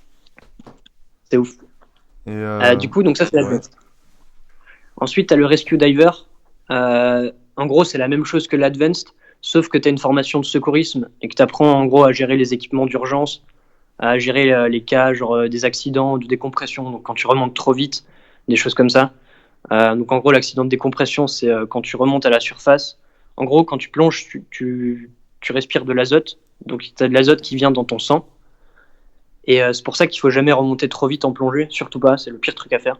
C'est ouf. Et Du coup, donc ça, c'est la ouais. Ensuite, tu as le Rescue Diver. En gros, c'est la même chose que l'Advanced, sauf que tu as une formation de secourisme et que tu apprends en gros à gérer les équipements d'urgence, à gérer les cas, genre des accidents, de décompression, donc quand tu remontes trop vite, des choses comme ça. Donc en gros, l'accident de décompression, c'est quand tu remontes à la surface. En gros, quand tu plonges, tu respires de l'azote, donc tu as de l'azote qui vient dans ton sang. Et c'est pour ça qu'il faut jamais remonter trop vite en plongée, surtout pas, c'est le pire truc à faire.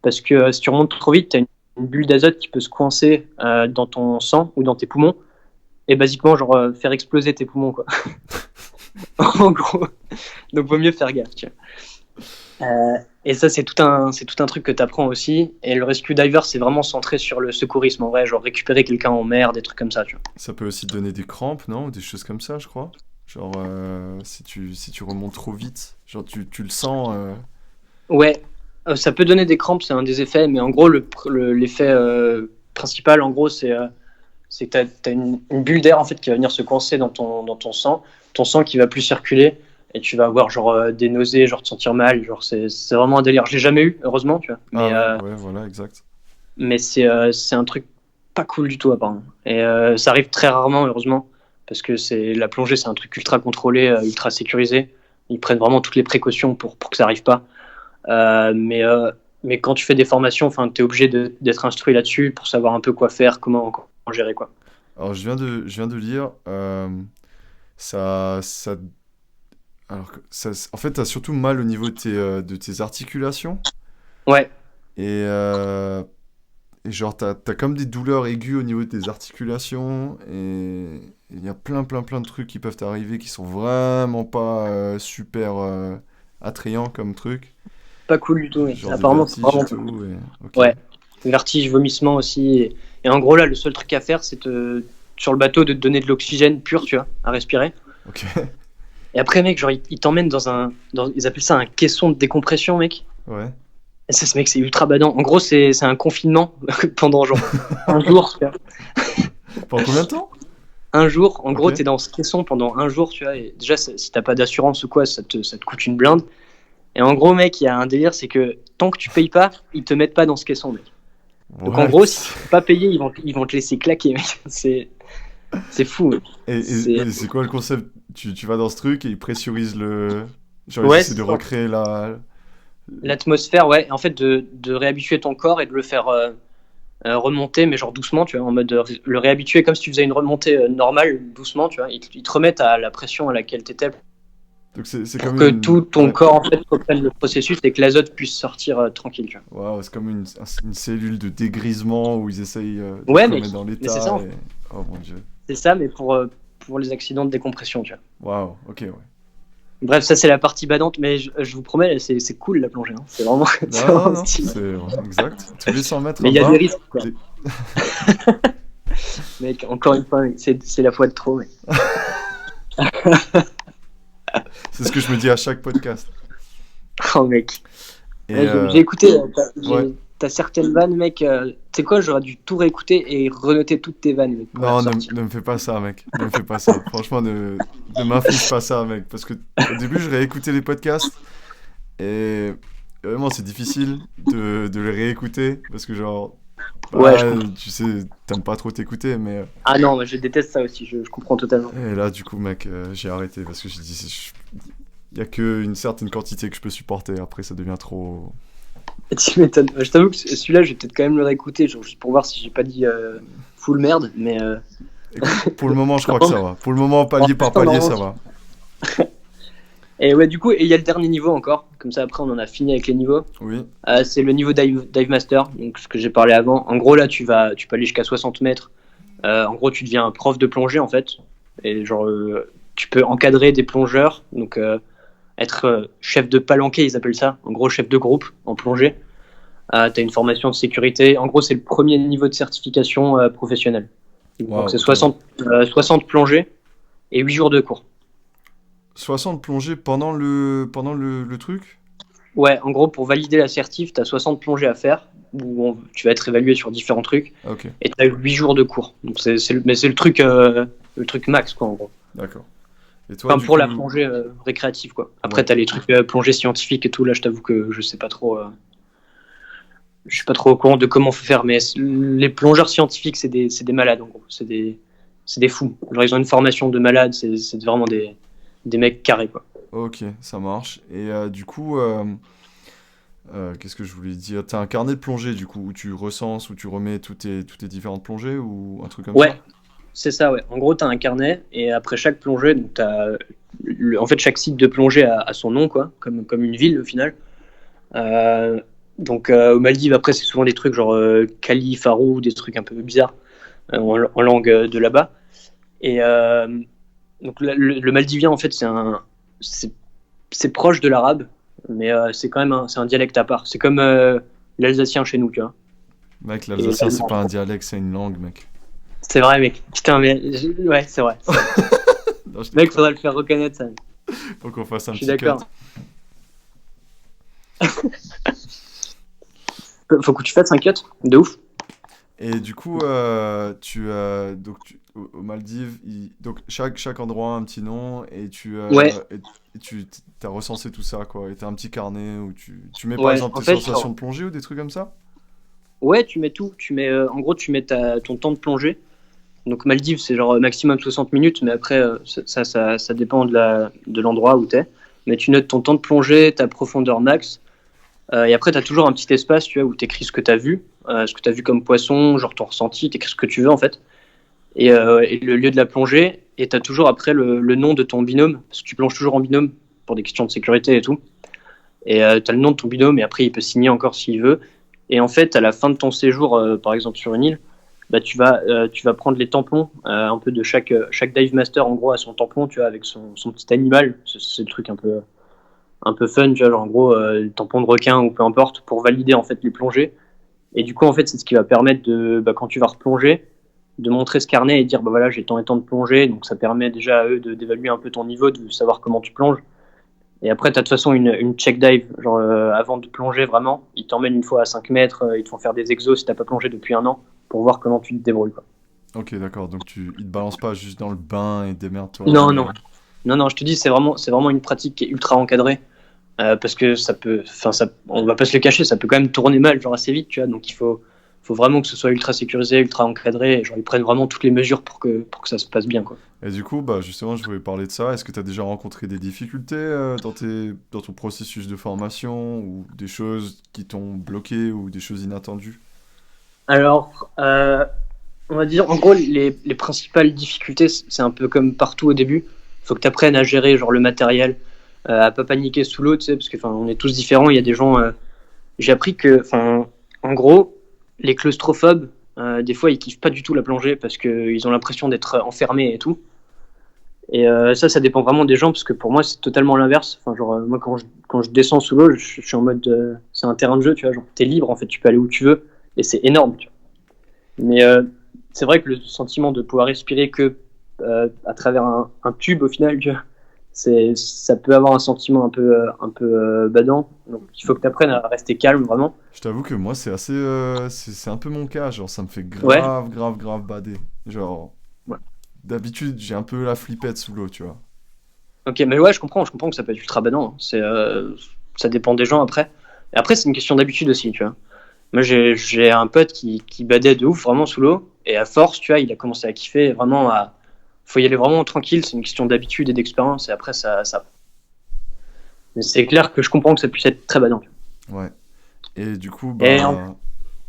Parce que si tu remontes trop vite, tu as une bulle d'azote qui peut se coincer dans ton sang ou dans tes poumons et basiquement genre faire exploser tes poumons quoi. En gros. Donc vaut mieux faire gaffe, tu vois. Et ça c'est tout un truc que tu apprends aussi et le rescue diver c'est vraiment centré sur le secourisme en vrai, genre récupérer quelqu'un en mer, des trucs comme ça, tu vois. Ça peut aussi te donner des crampes, non? Ou des choses comme ça, je crois. Genre, si tu remontes trop vite, genre tu le sens. Ouais, ça peut donner des crampes, c'est un des effets, mais en gros l'effet principal en gros c'est que t'as une bulle d'air en fait qui va venir se coincer dans ton sang qui va plus circuler et tu vas avoir genre des nausées, genre te sentir mal, genre c'est vraiment un délire. Je l'ai jamais eu heureusement, tu vois, Ah ouais, voilà, exact. mais c'est un truc pas cool du tout apparemment. Et ça arrive très rarement heureusement parce que c'est la plongée, c'est un truc ultra contrôlé, ultra sécurisé. Ils prennent vraiment toutes les précautions pour que ça arrive pas. Mais quand tu fais des formations, enfin, t'es obligé d'être instruit là-dessus pour savoir un peu quoi faire, comment gérer quoi. Alors, je viens de lire, ça, alors, en fait, t'as surtout mal au niveau de tes articulations. Ouais, Et, et genre, t'as comme des douleurs aiguës au niveau de tes articulations. Et il y a plein de trucs qui peuvent t'arriver qui sont vraiment pas super attrayants comme truc. pas cool du tout. Mais Genre des apparemment, c'est vertiges et vraiment tout. Ok. ouais, vertige, vomissement aussi. Et en gros là, le seul truc à faire, c'est sur le bateau de te donner de l'oxygène pur, tu vois, à respirer. Ok. Et après, mec, genre ils t'emmènent ils appellent ça un caisson de décompression, mec. Ouais. Et ça, ce mec, c'est ultra badant. En gros, c'est un confinement pendant genre un jour, tu vois. Pendant combien de temps? Un jour, en gros, Ok. t'es dans ce caisson pendant un jour, tu vois. Et déjà, si t'as pas d'assurance ou quoi, ça te coûte une blinde. Et en gros, mec, il y a un délire, c'est que tant que tu payes pas, ils te mettent pas dans ce caisson, mec. Donc en What? gros, si tu peux pas payer, ils vont te laisser claquer, mec. C'est fou, mec. Et c'est quoi le concept? Tu vas dans ce truc et ils pressurisent le. Genre, ils Ouais, essaient de recréer la. l'atmosphère, ouais. En fait, de réhabituer ton corps et de le faire remonter, mais genre doucement, tu vois, en mode le réhabituer comme si tu faisais une remontée normale, doucement, tu vois. Ils te remettent à la pression à laquelle t'étais Donc c'est pour comme que tout une. ton Ouais. corps, en fait, reprenne le processus et que l'azote puisse sortir tranquille, tu vois. Waouh, c'est comme une cellule de dégrisement où ils essayent de Ouais, te mec, remettre dans mais c'est ça, l'état en fait. et. Oh mon dieu. C'est ça, mais pour les accidents de décompression, tu vois. Waouh, ok, ouais. Bref, ça c'est la partie badante, mais je vous promets, c'est cool la plongée. Hein. C'est vraiment, c'est Non, vraiment non, stylé. c'est exact. Tous les 100 mètres Mais il y a bas. des risques, quoi. des- Mec, encore une fois, mec, c'est la fois de trop. Mec. C'est ce que je me dis à chaque podcast. Oh, mec. Et Ouais, j'ai écouté, ouais. t'as certaines vannes, mec. Tu sais quoi, j'aurais dû tout réécouter et renoter toutes tes vannes, mec, pour les Non, ressortir. ne me fais pas ça, mec. Ne me fais pas ça. Franchement, ne m'inflige pas ça, mec. Parce que au début, je réécoutais les podcasts et vraiment, c'est difficile de les réécouter parce que, genre, Ouais, je bah, comprends. tu sais, t'aimes pas trop t'écouter, mais. Ah non, mais je déteste ça aussi, je comprends totalement. Et là, du coup, mec, j'ai arrêté parce que j'ai dit, Il y a qu'une certaine quantité que je peux supporter. Après, ça devient trop. Tu m'étonnes. Je t'avoue que celui-là, je vais peut-être quand même le réécouter, genre, juste pour voir si j'ai pas dit full merde, mais Écoute, pour le moment, je crois que ça va. Pour le moment, palier par palier, ça va. Et ouais, du coup, et il y a le dernier niveau encore. Comme ça, après, on en a fini avec les niveaux. Oui. C'est le niveau Dive Master, donc ce que j'ai parlé avant. En gros, là, tu peux aller jusqu'à 60 mètres. En gros, tu deviens un prof de plongée, en fait. Et genre, tu peux encadrer des plongeurs, donc être chef de palanquet, ils appellent ça. En gros, chef de groupe en plongée. T'as une formation de sécurité. En gros, c'est le premier niveau de certification professionnelle. Wow, Donc, c'est ok. 60 plongées et 8 jours de cours. 60 plongées pendant le truc? Ouais, en gros, pour valider l'assertif, tu as 60 plongées à faire, où tu vas être évalué sur différents trucs, Ok, et tu as 8 jours de cours. Donc mais c'est le truc max, quoi, en gros. d'accord. Et toi, Enfin, du pour la coup. plongée récréative, quoi. Après, Ouais. tu as les trucs plongée scientifique et tout, là, je t'avoue que je sais pas trop. Je suis pas trop au courant de comment faire, mais les plongeurs scientifiques, c'est des malades, en gros. C'est des fous. Genre, ils ont une formation de malades, c'est vraiment des mecs carrés, quoi. Ok, ça marche. Et du coup, qu'est-ce que je voulais dire? T'as un carnet de plongée, du coup, où tu recenses, où tu remets toutes tes différentes plongées, ou un truc comme Ouais, ça? c'est ça, ouais. En gros, tu as un carnet et après chaque plongée, donc en fait, chaque site de plongée a son nom, quoi, comme une ville au final. Euh, donc, aux Maldives, après, c'est souvent des trucs genre Cali, Farou, des trucs un peu bizarres en langue de là-bas. Et donc, le maldivien, en fait, c'est, c'est proche de l'arabe, mais c'est quand même c'est un dialecte à part. C'est comme l'alsacien chez nous, tu vois. Mec, Et l'alsacien, c'est pas un dialecte, c'est une langue, mec. c'est vrai, mec. Putain, mais ouais, c'est vrai. Non, je Mec, déconne. faudrait le faire reconnaître, ça. Faut qu'on fasse un Je suis petit cut. d'accord. Faut que tu fasses un cut de ouf. Et du coup, donc aux Maldives, donc chaque endroit a un petit nom et Ouais, tu t'as recensé tout ça, quoi. Et t'as un petit carnet où tu mets par ouais. exemple En tes fait, sensations de plongée ou des trucs comme ça? ouais, tu mets tout. En gros, tu mets ton temps de plongée. Donc Maldives, c'est genre maximum 60 minutes, mais après, ça dépend de l'endroit où t'es. Mais tu notes ton temps de plongée, ta profondeur max. Et après, t'as toujours un petit espace, tu vois, où t'écris ce que t'as vu, ce que t'as vu comme poisson, genre ton ressenti, t'écris ce que tu veux en fait. Et le lieu de la plongée. Et t'as toujours après le nom de ton binôme, parce que tu plonges toujours en binôme pour des questions de sécurité et tout. Et tu as le nom de ton binôme et après il peut signer encore s'il veut. Et en fait, à la fin de ton séjour, par exemple sur une île, bah, tu vas prendre les tampons un peu de chaque dive master en gros à son tampon, tu vois, avec son petit animal. C'est le truc un peu fun, tu vois, genre en gros le tampon de requin ou peu importe pour valider en fait les plongées. Et du coup en fait c'est ce qui va permettre de quand tu vas replonger de montrer ce carnet et dire bah voilà j'ai tant et tant de plongées, donc ça permet déjà à eux d'évaluer un peu ton niveau, de savoir comment tu plonges. Et après, tu as de toute façon une check dive, genre avant de plonger vraiment, ils t'emmènent une fois à 5 mètres, ils te font faire des exos si t'as pas plongé depuis un an, pour voir comment tu te débrouilles, quoi. Ok, d'accord. Donc ils te balancent pas juste dans le bain et démerde-toi. Non, non, non, non, je te dis, c'est vraiment une pratique qui est ultra encadrée, parce que on va pas se le cacher, ça peut quand même tourner mal, genre assez vite, tu vois, donc il faut vraiment que ce soit ultra sécurisé, ultra encadré, et genre ils prennent vraiment toutes les mesures pour que ça se passe bien, quoi. Et du coup, bah justement, je voulais parler de ça. Est-ce que tu as déjà rencontré des difficultés dans ton processus de formation ou des choses qui t'ont bloqué ou des choses inattendues? Alors, on va dire, en gros, les principales difficultés, c'est un peu comme partout au début. Il faut que tu apprennes à gérer genre, le matériel, à pas paniquer sous l'eau, tu sais, parce que on est tous différents. Il y a des gens. J'ai appris que, en gros, les claustrophobes, des fois, ils kiffent pas du tout la plongée parce qu'ils ont l'impression d'être enfermés et tout. Et ça dépend vraiment des gens, parce que pour moi, c'est totalement l'inverse. Enfin, genre, moi, quand je descends sous l'eau, je suis en mode. C'est un terrain de jeu, tu vois, genre, t'es libre, en fait, tu peux aller où tu veux, et c'est énorme, tu vois. Mais c'est vrai que le sentiment de pouvoir respirer que à travers un tube, au final, tu vois, ça peut avoir un sentiment un peu badant. Donc il faut que tu apprennes à rester calme, vraiment. Je t'avoue que moi, c'est assez, c'est un peu mon cas. Genre, ça me fait Ouais. grave, grave, grave bader. Genre, Ouais. d'habitude, j'ai un peu la flippette sous l'eau, tu vois. Ok, mais ouais, je comprends que ça peut être ultra badant, hein. Ça dépend des gens après. Et après, c'est une question d'habitude aussi, tu vois. Moi, j'ai un pote qui badait de ouf, vraiment sous l'eau. Et à force, tu vois, il a commencé à kiffer, vraiment à. Faut y aller vraiment tranquille, c'est une question d'habitude et d'expérience. Et après, ça. Mais c'est clair que je comprends que ça puisse être très badant. Ouais. Et du coup, Et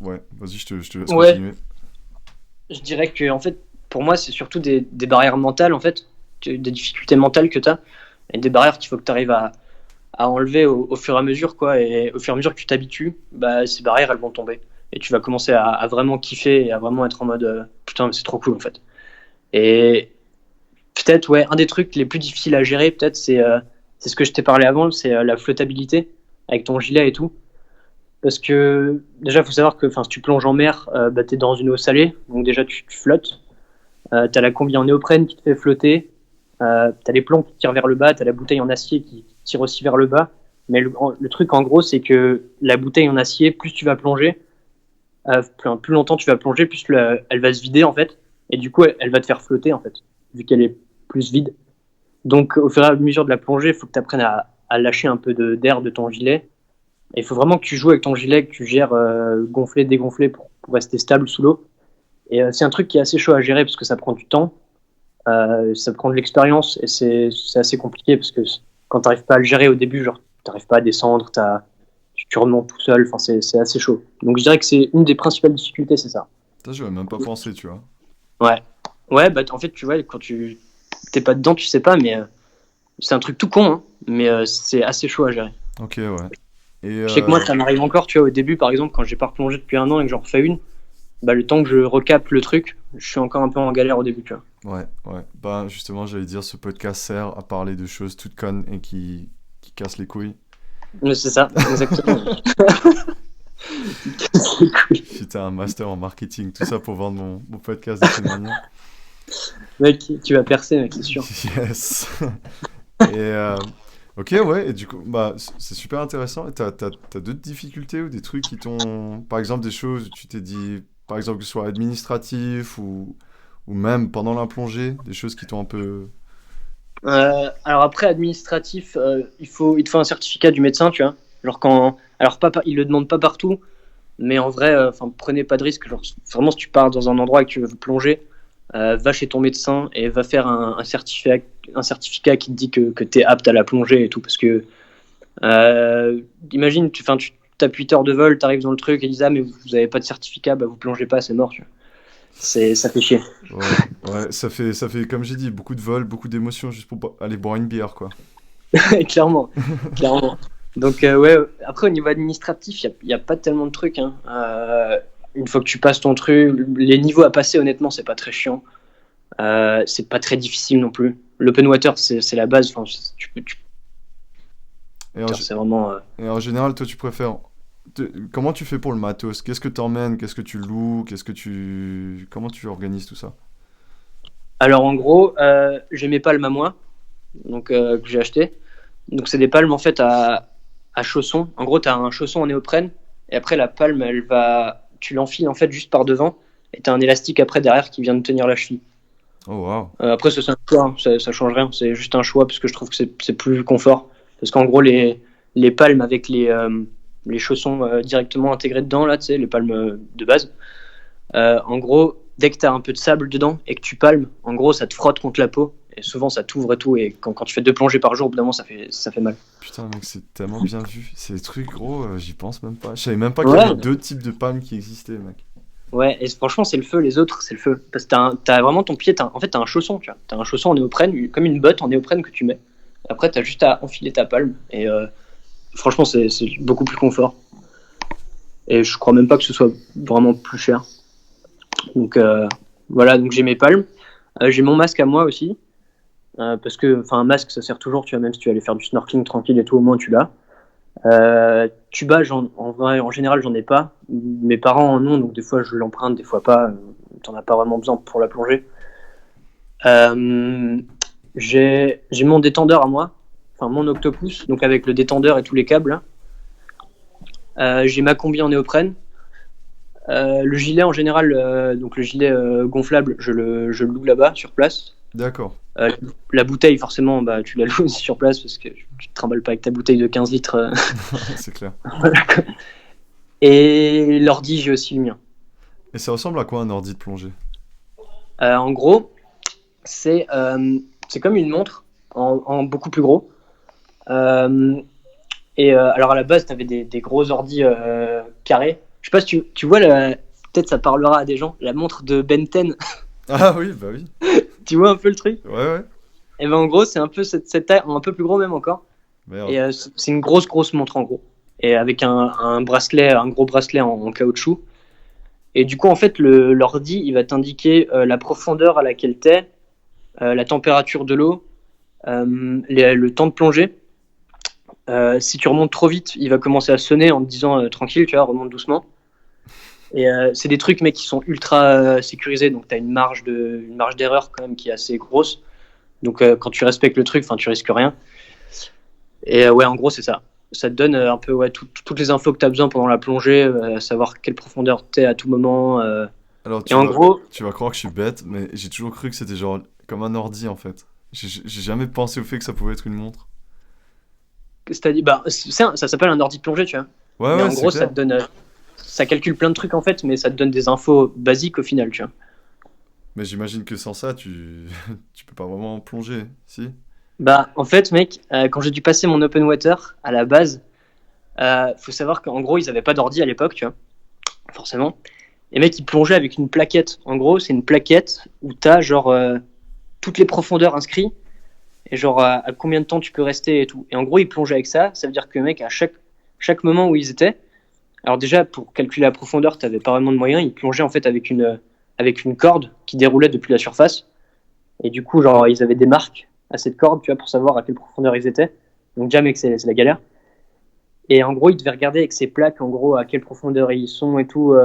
ouais, vas-y, je te laisse ouais, continuer. je dirais que en fait, pour moi, c'est surtout des barrières mentales, en fait, des difficultés mentales que tu as, et des barrières qu'il faut que tu arrives à enlever au fur et à mesure, quoi. Et au fur et à mesure que tu t'habitues, bah, ces barrières, elles vont tomber. Et tu vas commencer à vraiment kiffer et à vraiment être en mode putain, c'est trop cool, en fait. Et peut-être, ouais, un des trucs les plus difficiles à gérer, peut-être, c'est ce que je t'ai parlé avant, c'est la flottabilité avec ton gilet et tout. Parce que déjà, il faut savoir que si tu plonges en mer, bah, tu es dans une eau salée, donc déjà tu flottes. Tu as la combi en néoprène qui te fait flotter. Tu as les plombs qui tirent vers le bas, tu as la bouteille en acier qui tire aussi vers le bas. Mais le truc en gros, c'est que la bouteille en acier, plus tu vas plonger, plus longtemps tu vas plonger, plus elle va se vider en fait. Et du coup, elle va te faire flotter en fait, vu qu'elle est plus vide. Donc au fur et à mesure de la plongée, il faut que tu apprennes à lâcher un peu d'air de ton gilet. Et il faut vraiment que tu joues avec ton gilet, que tu gères gonfler, dégonfler pour rester stable sous l'eau. Et c'est un truc qui est assez chaud à gérer parce que ça prend du temps, ça prend de l'expérience et c'est assez compliqué parce que quand tu n'arrives pas à le gérer au début, genre tu n'arrives pas à descendre, tu remontes tout seul, c'est assez chaud. Donc je dirais que c'est une des principales difficultés, c'est ça. Ça, j'aurais même pas pensé, tu vois. Ouais. Ouais, bah en fait, tu vois, quand tu t'es pas dedans, tu sais pas, mais c'est un truc tout con, hein, mais c'est assez chaud à gérer. Ok, ouais. Et Je sais que moi, ça m'arrive encore, tu vois, au début, par exemple, quand j'ai pas replongé depuis un an et que j'en refais une, bah, le temps que je recapte le truc, je suis encore un peu en galère au début, tu vois. ouais, ouais. Bah, justement, j'allais dire, ce podcast sert à parler de choses toutes connes et qui cassent les couilles. Mais c'est ça, exactement. Si t'as un master en marketing, tout ça pour vendre mon podcast de cette manière. Mec, tu vas percer, mec, c'est sûr. Yes. Et ok, ouais, et du coup, bah, c'est super intéressant. Et t'as d'autres difficultés ou des trucs qui t'ont. Par exemple, des choses où tu t'es dit, par exemple, que ce soit administratif ou même pendant la plongée, des choses qui t'ont un peu. Alors après, administratif, il te faut un certificat du médecin, tu vois. Genre alors il le demande pas partout, mais en vrai, prenez pas de risque. Genre, vraiment, si tu pars dans un endroit et que tu veux plonger, va chez ton médecin et va faire un certificat qui te dit que tu es apte à la plongée et tout. Parce que, imagine, tu tapes 8 heures de vol, tu arrives dans le truc et ils disent ah, mais vous avez pas de certificat, bah vous plongez pas, c'est mort, tu vois. Ça fait chier. Ouais, ouais, ça fait, comme j'ai dit, beaucoup de vols, beaucoup d'émotions juste pour aller boire une bière, quoi. Clairement, clairement. Donc, ouais, après, au niveau administratif, il y a pas tellement de trucs, hein. Une fois que tu passes ton truc, les niveaux à passer, honnêtement, c'est pas très chiant. C'est pas très difficile non plus. L'open water, c'est la base. Et en, C'est vraiment. et en général, toi, tu préfères. Comment tu fais pour le matos? Qu'est-ce que t'emmènes? Qu'est-ce que tu loues? Comment tu organises tout ça? Alors, en gros, j'ai mes palmes à moi, donc que j'ai acheté. Donc, c'est des palmes en fait à chaussons. En gros, tu as un chausson en néoprène, et après, la palme, tu l'enfiles en fait juste par devant, et tu as un élastique après derrière qui vient de tenir la cheville. Oh, waouh. Après, ça, c'est un choix, hein. Ça change rien. C'est juste un choix parce que je trouve que c'est plus confort. Parce qu'en gros, les palmes avec les chaussons directement intégrés dedans, là, tu sais, les palmes de base, en gros, dès que tu as un peu de sable dedans et que tu palmes, en gros, ça te frotte contre la peau. Et souvent, ça t'ouvre et tout. Et quand tu fais 2 plongées par jour, au bout d'un moment, ça fait mal. Putain, mec, c'est tellement bien vu. Ces trucs, gros, j'y pense même pas. Je savais même pas qu'il y avait Ouais, deux types de palmes qui existaient, mec. ouais, et franchement, c'est le feu. Les autres, c'est le feu. Parce que t'as vraiment ton pied, en fait, t'as un chausson, tu vois. T'as un chausson en néoprène, comme une botte en néoprène que tu mets. Après, t'as juste à enfiler ta palme. Et franchement, c'est beaucoup plus confort. Et je crois même pas que ce soit vraiment plus cher. Donc voilà, donc j'ai mes palmes. J'ai mon masque à moi aussi. Parce que, un masque, ça sert toujours, tu vois, même si tu vas aller faire du snorkeling tranquille et tout, au moins tu l'as. Tuba, en vrai, en général, j'en ai pas. Mes parents en ont, donc des fois je l'emprunte, des fois pas. T'en as pas vraiment besoin pour la plongée. Euh, j'ai mon détendeur à moi, mon octopus, donc avec le détendeur et tous les câbles. J'ai ma combi en néoprène. Le gilet en général, donc le gilet gonflable, je le loue là-bas sur place. D'accord. La bouteille, forcément, bah, tu la loues aussi sur place parce que tu te trimbales pas avec ta bouteille de 15 litres. C'est clair. Voilà, quoi. Et l'ordi, j'ai aussi le mien. Et ça ressemble à quoi un ordi de plongée? En gros, c'est comme une montre en beaucoup plus gros. Et alors à la base, tu avais des gros ordi carrés. Je sais pas si tu vois, peut-être ça parlera à des gens, la montre de Ben 10. Ah oui, bah oui. Tu vois un peu le truc? Ouais, ouais. Et ben en gros, c'est un peu cette taille, un peu plus gros même encore. Merde. Et c'est une grosse montre en gros. Et avec un bracelet, un gros bracelet en caoutchouc. Et du coup, en fait, l'ordi, il va t'indiquer la profondeur à laquelle t'es, la température de l'eau, le temps de plongée. Si tu remontes trop vite, il va commencer à sonner en te disant tranquille, tu vois, remonte doucement. Et c'est des trucs, mec, qui sont ultra sécurisés, donc tu as une marge d'erreur quand même qui est assez grosse. Donc quand tu respectes le truc, enfin, tu risques rien. Et ouais, en gros, c'est ça. Ça te donne un peu ouais, toutes les infos que tu as besoin pendant la plongée, savoir quelle profondeur t'es à tout moment. Alors, Et en gros, tu vas croire que je suis bête, mais j'ai toujours cru que c'était genre comme un ordi en fait. J'ai jamais pensé au fait que ça pouvait être une montre. c'est-à-dire, bah, ça s'appelle un ordi de plongée, tu vois. Ouais, Mais ouais, en c'est gros, clair. ça calcule plein de trucs en fait, mais ça te donne des infos basiques au final, tu vois. Mais j'imagine que sans ça, tu peux pas vraiment plonger, si? Bah, en fait, mec, quand j'ai dû passer mon open water à la base, faut savoir qu'en gros, ils avaient pas d'ordi à l'époque, tu vois, forcément. Et mec, ils plongeaient avec une plaquette. En gros, c'est une plaquette où t'as genre toutes les profondeurs inscrites et genre à combien de temps tu peux rester et tout. Et en gros, ils plongeaient avec ça. Ça veut dire que mec, à chaque moment où ils étaient, alors déjà pour calculer la profondeur, t'avais pas vraiment de moyens. Ils plongeaient en fait avec une corde qui déroulait depuis la surface. Et du coup, genre ils avaient des marques à cette corde, tu vois, pour savoir à quelle profondeur ils étaient. Donc déjà, mec, c'est la galère. Et en gros, ils devaient regarder avec ces plaques, en gros, à quelle profondeur ils sont et tout,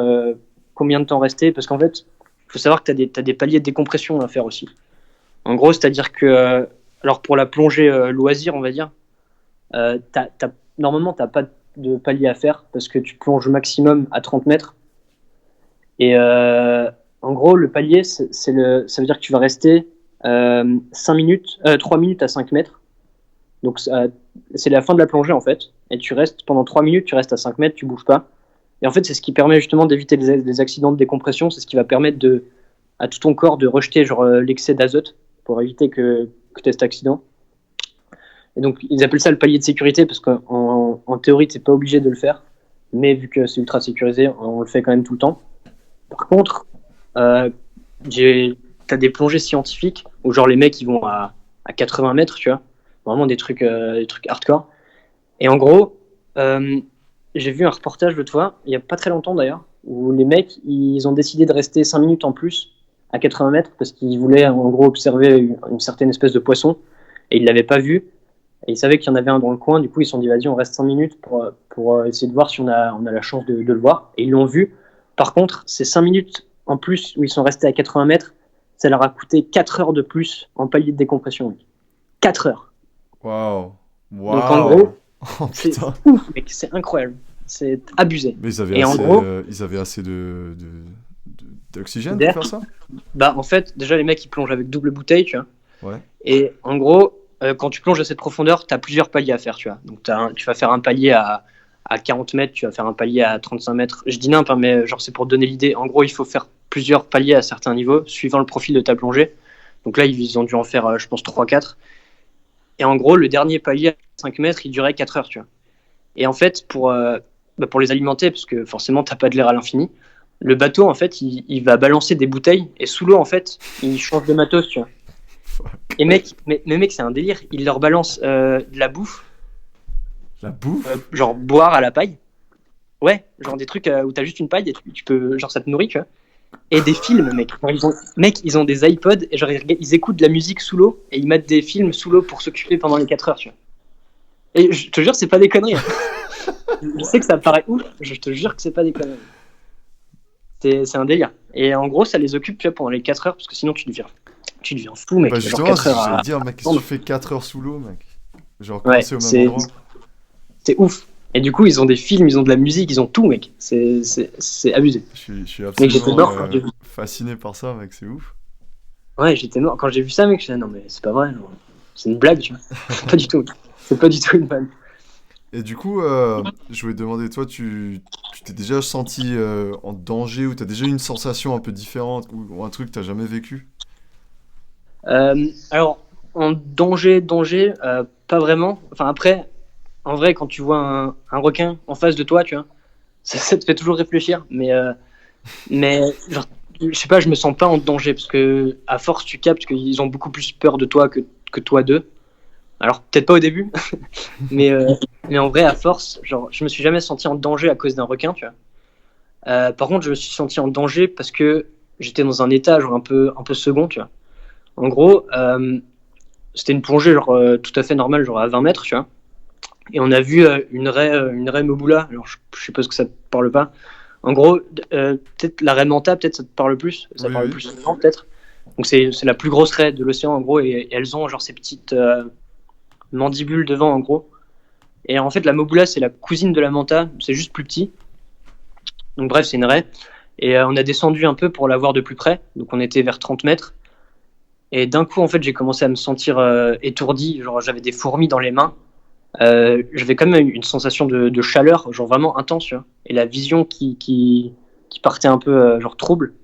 combien de temps rester. Parce qu'en fait, il faut savoir que t'as des paliers de décompression à faire aussi. En gros, c'est-à-dire que, alors pour la plongée loisir, on va dire, normalement, tu n'as pas de palier à faire parce que tu plonges au maximum à 30 mètres. Et en gros, le palier, ça veut dire que tu vas rester 5 minutes, 3 minutes à 5 mètres. Donc, c'est la fin de la plongée en fait. Et tu restes pendant 3 minutes, tu restes à 5 mètres, tu bouges pas. Et en fait, c'est ce qui permet justement d'éviter les accidents de décompression. C'est ce qui va permettre à tout ton corps de rejeter genre, l'excès d'azote pour éviter que tu aies cet accident. Et donc, ils appellent ça le palier de sécurité parce qu'en théorie, tu n'es pas obligé de le faire. Mais vu que c'est ultra sécurisé, on le fait quand même tout le temps. Par contre, euh, t'as des plongées scientifiques où genre les mecs ils vont à 80 mètres, tu vois. Vraiment des trucs hardcore. Et en gros, j'ai vu un reportage de toi, il y a pas très longtemps d'ailleurs, où les mecs ils ont décidé de rester 5 minutes en plus à 80 mètres parce qu'ils voulaient en gros observer une certaine espèce de poisson et ils l'avaient pas vu. Et ils savaient qu'il y en avait un dans le coin, du coup ils se sont dit vas-y on reste 5 minutes pour essayer de voir si on a la chance de le voir. Et ils l'ont vu. Par contre, ces 5 minutes en plus où ils sont restés à 80 mètres, ça leur a coûté 4 heures de plus en palier de décompression. 4 heures. Waouh. Donc en Waouh. gros, Oh c'est putain. ouf, mec, c'est incroyable. C'est abusé. Mais Et en gros, ils avaient assez d'oxygène pour d'air, faire ça? bah en fait, déjà les mecs ils plongent avec double bouteille, tu vois. Ouais. Et en gros, quand tu plonges à cette profondeur, tu as plusieurs paliers à faire, tu vois. Donc tu vas faire un palier à 40 mètres, tu vas faire un palier à 35 mètres. Je dis n'importe, mais genre c'est pour donner l'idée. En gros, il faut faire plusieurs paliers à certains niveaux, suivant le profil de ta plongée. Donc là, ils ont dû en faire, je pense, 3-4. Et en gros, le dernier palier à 5 mètres, il durait 4 heures, tu vois. Et en fait, pour les alimenter, parce que forcément, t'as pas de l'air à l'infini, le bateau, en fait, il va balancer des bouteilles, et sous l'eau, en fait, il change de matos, tu vois. Fuck. Et mec, mais mec, c'est un délire. Il leur balance de la bouffe, La bouffe? genre boire à la paille. Ouais, genre des trucs où t'as juste une paille et tu peux, genre ça te nourrit, tu vois. Et des films, mec. Genre, ils ont des iPods et genre ils écoutent de la musique sous l'eau et ils mettent des films sous l'eau pour s'occuper pendant les 4 heures, tu vois. Et je te jure, c'est pas des conneries. Je sais que ça paraît ouf, je te jure que c'est pas des conneries. C'est un délire. Et en gros, ça les occupe, tu vois, pendant les 4 heures parce que sinon tu deviens fou, mec. Bah Genre justement, 4 heures j'allais à. dire, mec, qu'est-ce que tu fais 4 heures sous l'eau, mec? Genre Ouais, coincé au même endroit? c'est ouf. Et du coup, ils ont des films, ils ont de la musique, ils ont tout, mec. C'est abusé. Je suis Mec, j'étais absolument mort quand j'ai vu. fasciné par ça, mec, c'est ouf. Ouais, j'étais mort. Quand j'ai vu ça, mec, je disais, non, mais c'est pas vrai. Non. C'est une blague, tu vois. Pas du tout. C'est pas du tout une vanne. Et du coup, je voulais te demander, toi, tu t'es déjà senti en danger ou t'as déjà eu une sensation un peu différente ou un truc que t'as jamais vécu? Alors, en danger, pas vraiment. Enfin, après, en vrai, quand tu vois un requin en face de toi, tu vois, ça te fait toujours réfléchir. Mais genre, je sais pas, je me sens pas en danger parce que à force, tu captes qu'ils ont beaucoup plus peur de toi que toi d'eux. Alors peut-être pas au début, mais, euh, mais en vrai, à force, genre, je me suis jamais senti en danger à cause d'un requin, tu vois. Par contre, je me suis senti en danger parce que j'étais dans un état genre un peu second, tu vois. En gros, c'était une plongée genre tout à fait normale, genre à 20 mètres, tu vois. Et on a vu une raie Mobula. Alors je suppose que ça te parle pas. En gros, peut-être la raie Manta, peut-être ça te parle plus. Ça Oui, parle oui. plus souvent, peut-être. Donc c'est la plus grosse raie de l'océan en gros, et elles ont genre ces petites mandibules devant en gros. Et en fait, la Mobula c'est la cousine de la Manta, c'est juste plus petit. Donc bref, c'est une raie. Et on a descendu un peu pour la voir de plus près. Donc on était vers 30 mètres. Et d'un coup, en fait, j'ai commencé à me sentir étourdi. Genre, j'avais des fourmis dans les mains. J'avais quand même une sensation de chaleur, genre vraiment intense, tu vois. Et la vision qui partait un peu, genre trouble.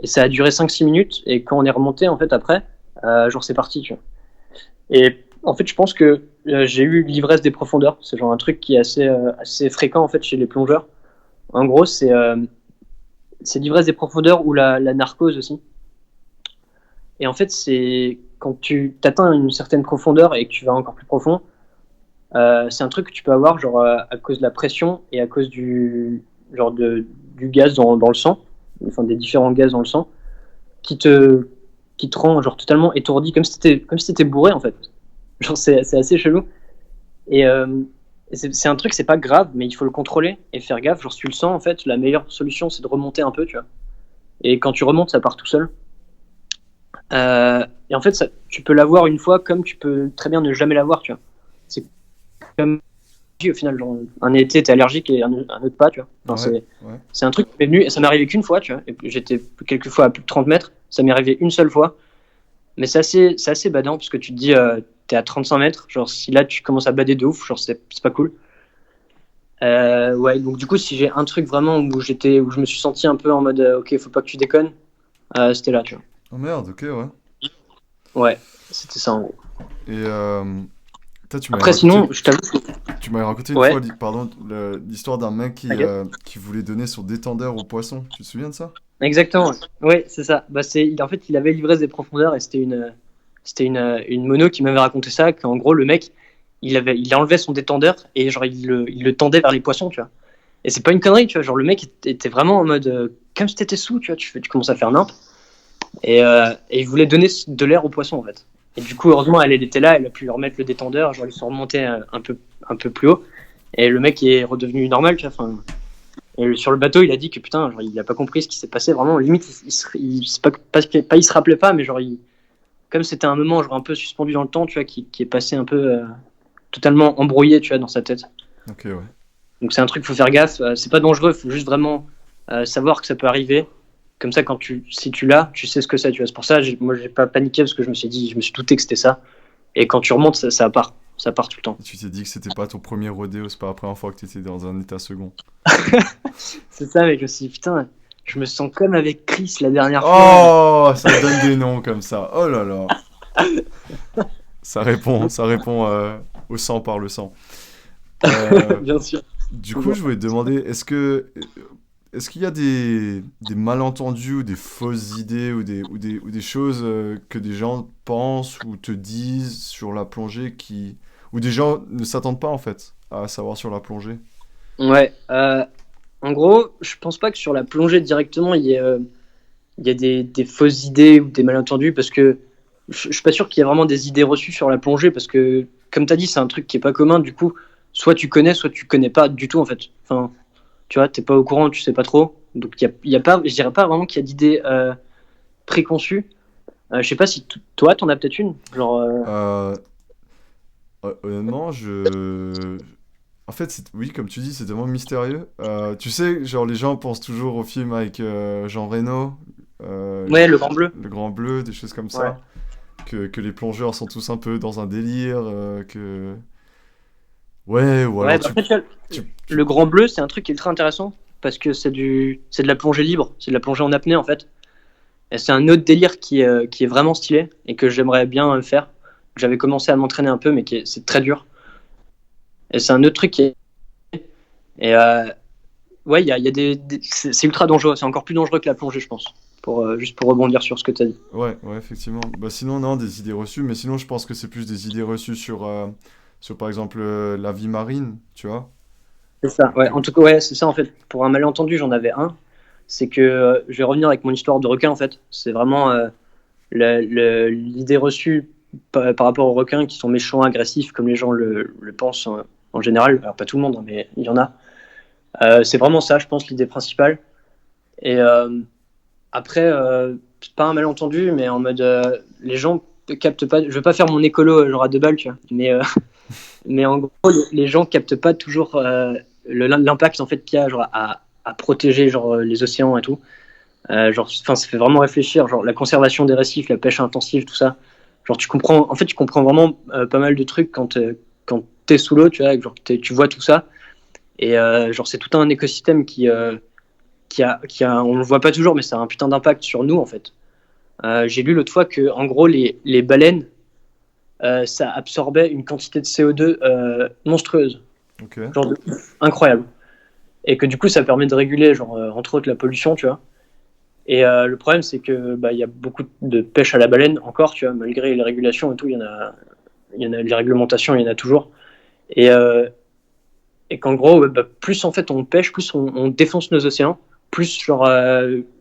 Et ça a duré 5-6 minutes. Et quand on est remonté, en fait, après, genre c'est parti, tu vois. Et en fait, je pense que j'ai eu l'ivresse des profondeurs. C'est genre un truc qui est assez fréquent, en fait, chez les plongeurs. En gros, c'est l'ivresse des profondeurs ou la narcose aussi. Et en fait, c'est quand tu atteins une certaine profondeur et que tu vas encore plus profond, c'est un truc que tu peux avoir genre à cause de la pression et à cause du gaz dans le sang, enfin des différents gaz dans le sang, qui te, qui te rend genre totalement étourdi, comme si t'étais bourré en fait. Genre c'est assez chelou. Et c'est un truc, c'est pas grave, mais il faut le contrôler et faire gaffe. Genre si tu le sens en fait, la meilleure solution c'est de remonter un peu, tu vois. Et quand tu remontes, ça part tout seul. Et en fait, tu peux l'avoir une fois comme tu peux très bien ne jamais l'avoir, tu vois. C'est comme au final, genre, un été, t'es allergique et un autre pas, tu vois. Enfin, Ouais, ouais. c'est un truc qui m'est venu, et ça m'est arrivé qu'une fois, tu vois. Et j'étais quelques fois à plus de 30 mètres, ça m'est arrivé une seule fois. Mais c'est assez badant, parce que tu te dis, t'es à 35 mètres, genre si là tu commences à bader de ouf, genre c'est pas cool. Ouais, donc du coup, si j'ai un truc vraiment où je me suis senti un peu en mode, ok, faut pas que tu déconnes, c'était là, tu vois. Oh merde, ok, ouais. Ouais, c'était ça en gros. Et tu m'avais Après, raconté, sinon, je t'avoue que... tu m'avais raconté une fois, Ouais, pardon, l'histoire d'un mec t'inquiète. qui voulait donner son détendeur aux poissons. Tu te souviens de ça? Exactement. Ouais, c'est ça. Bah, en fait, il avait l'ivresse des profondeurs et c'était une mono qui m'avait raconté ça, qu'en gros, le mec, il enlevait son détendeur et genre, il le tendait vers les poissons, tu vois. Et c'est pas une connerie, tu vois. Genre, le mec était vraiment en mode, comme si t'étais sous, tu vois, tu commences à faire nimp. Et il voulait donner de l'air aux poissons, en fait. Et du coup, heureusement, elle était là, elle a pu leur mettre le détendeur, genre, ils sont remontés un peu plus haut. Et le mec est redevenu normal, tu vois. Enfin, et sur le bateau, il a dit que putain, genre, il a pas compris ce qui s'est passé. Vraiment, limite, c'est pas, il se rappelait pas, mais genre, comme c'était un moment genre un peu suspendu dans le temps, tu vois, qui est passé un peu totalement embrouillé, tu vois, dans sa tête. Ok, ouais. Donc c'est un truc, faut faire gaffe. C'est pas dangereux, faut juste vraiment savoir que ça peut arriver. Comme ça, si tu l'as, tu sais ce que c'est, tu vois. C'est pour ça, moi, j'ai pas paniqué parce que je me suis douté que c'était ça. Et quand tu remontes, ça part tout le temps. Et tu t'es dit que c'était pas ton premier rodéo, c'est pas la première fois que t'étais dans un état second. C'est ça, mec. Je me suis dit, putain, je me sens comme avec Chris la dernière fois. Oh, ça me donne des noms comme ça. Oh là là. Ça répond au sang par le sang. Euh, Bien sûr. du coup, Toujours. je voulais te demander, est-ce qu'il y a des malentendus ou des fausses idées ou des choses que des gens pensent ou te disent sur la plongée ou des gens ne s'attendent pas en fait à savoir sur la plongée? Ouais. En gros, je pense pas que sur la plongée directement, il y a des fausses idées ou des malentendus parce que je suis pas sûr qu'il y ait vraiment des idées reçues sur la plongée parce que, comme tu as dit, c'est un truc qui est pas commun. Du coup, soit tu connais pas du tout en fait. Enfin, tu vois, t'es pas au courant, tu sais pas trop. Donc, il y a pas, je dirais pas vraiment qu'il y a d'idées préconçues. Je sais pas si toi, t'en as peut-être une. Genre, Euh, honnêtement, en fait, oui, comme tu dis, c'est tellement mystérieux. Tu sais, genre les gens pensent toujours au film avec Jean Reno, ouais, le grand bleu. Le Grand Bleu, des choses comme Ouais. ça. Que les plongeurs sont tous un peu dans un délire, que... Ouais, ou Ouais, alors bah après, tu vois, tu- le grand bleu, c'est un truc qui est très intéressant parce que c'est de la plongée libre, c'est de la plongée en apnée en fait. Et c'est un autre délire qui est vraiment stylé et que j'aimerais bien faire. J'avais commencé à m'entraîner un peu, mais c'est très dur. Et c'est un autre truc qui est. Et ouais, c'est ultra dangereux. C'est encore plus dangereux que la plongée, je pense. Juste pour rebondir sur ce que tu as dit. Ouais, ouais, effectivement. Bah, sinon, non, des idées reçues, mais sinon, je pense que c'est plus des idées reçues sur par exemple, la vie marine, tu vois. C'est ça, ouais. Que- En tout cas, ouais, c'est ça en fait. Pour un malentendu, j'en avais un. C'est que je vais revenir avec mon histoire de requin en fait. C'est vraiment l'idée reçue par rapport aux requins qui sont méchants, agressifs, comme les gens le pensent en général. Alors, pas tout le monde, hein, mais il y en a. C'est vraiment ça, je pense, l'idée principale. Et après, c'est pas un malentendu, mais en mode les gens captent pas. Je veux pas faire mon écolo genre à 2 balles, tu vois. Mais en gros, les gens captent pas toujours l'impact en fait qu'il y a genre, à protéger genre, les océans et tout. Genre, enfin, ça fait vraiment réfléchir, genre la conservation des récifs, la pêche intensive, tout ça. Genre, tu comprends vraiment pas mal de trucs quand t'es sous l'eau, tu vois, genre, tu vois tout ça. Et genre, c'est tout un écosystème on le voit pas toujours, mais ça a un putain d'impact sur nous en fait. J'ai lu l'autre fois que, en gros, les baleines, ça absorbait une quantité de CO2 monstrueuse, Ok. genre incroyable. Et que du coup, ça permet de réguler, genre, entre autres, la pollution, tu vois. Et le problème, c'est que bah, y a beaucoup de pêche à la baleine encore, tu vois, malgré les régulations et tout, il y en a les réglementations, il y en a toujours. Et, et qu'en gros, ouais, bah, plus en fait on pêche, plus on défonce nos océans, plus genre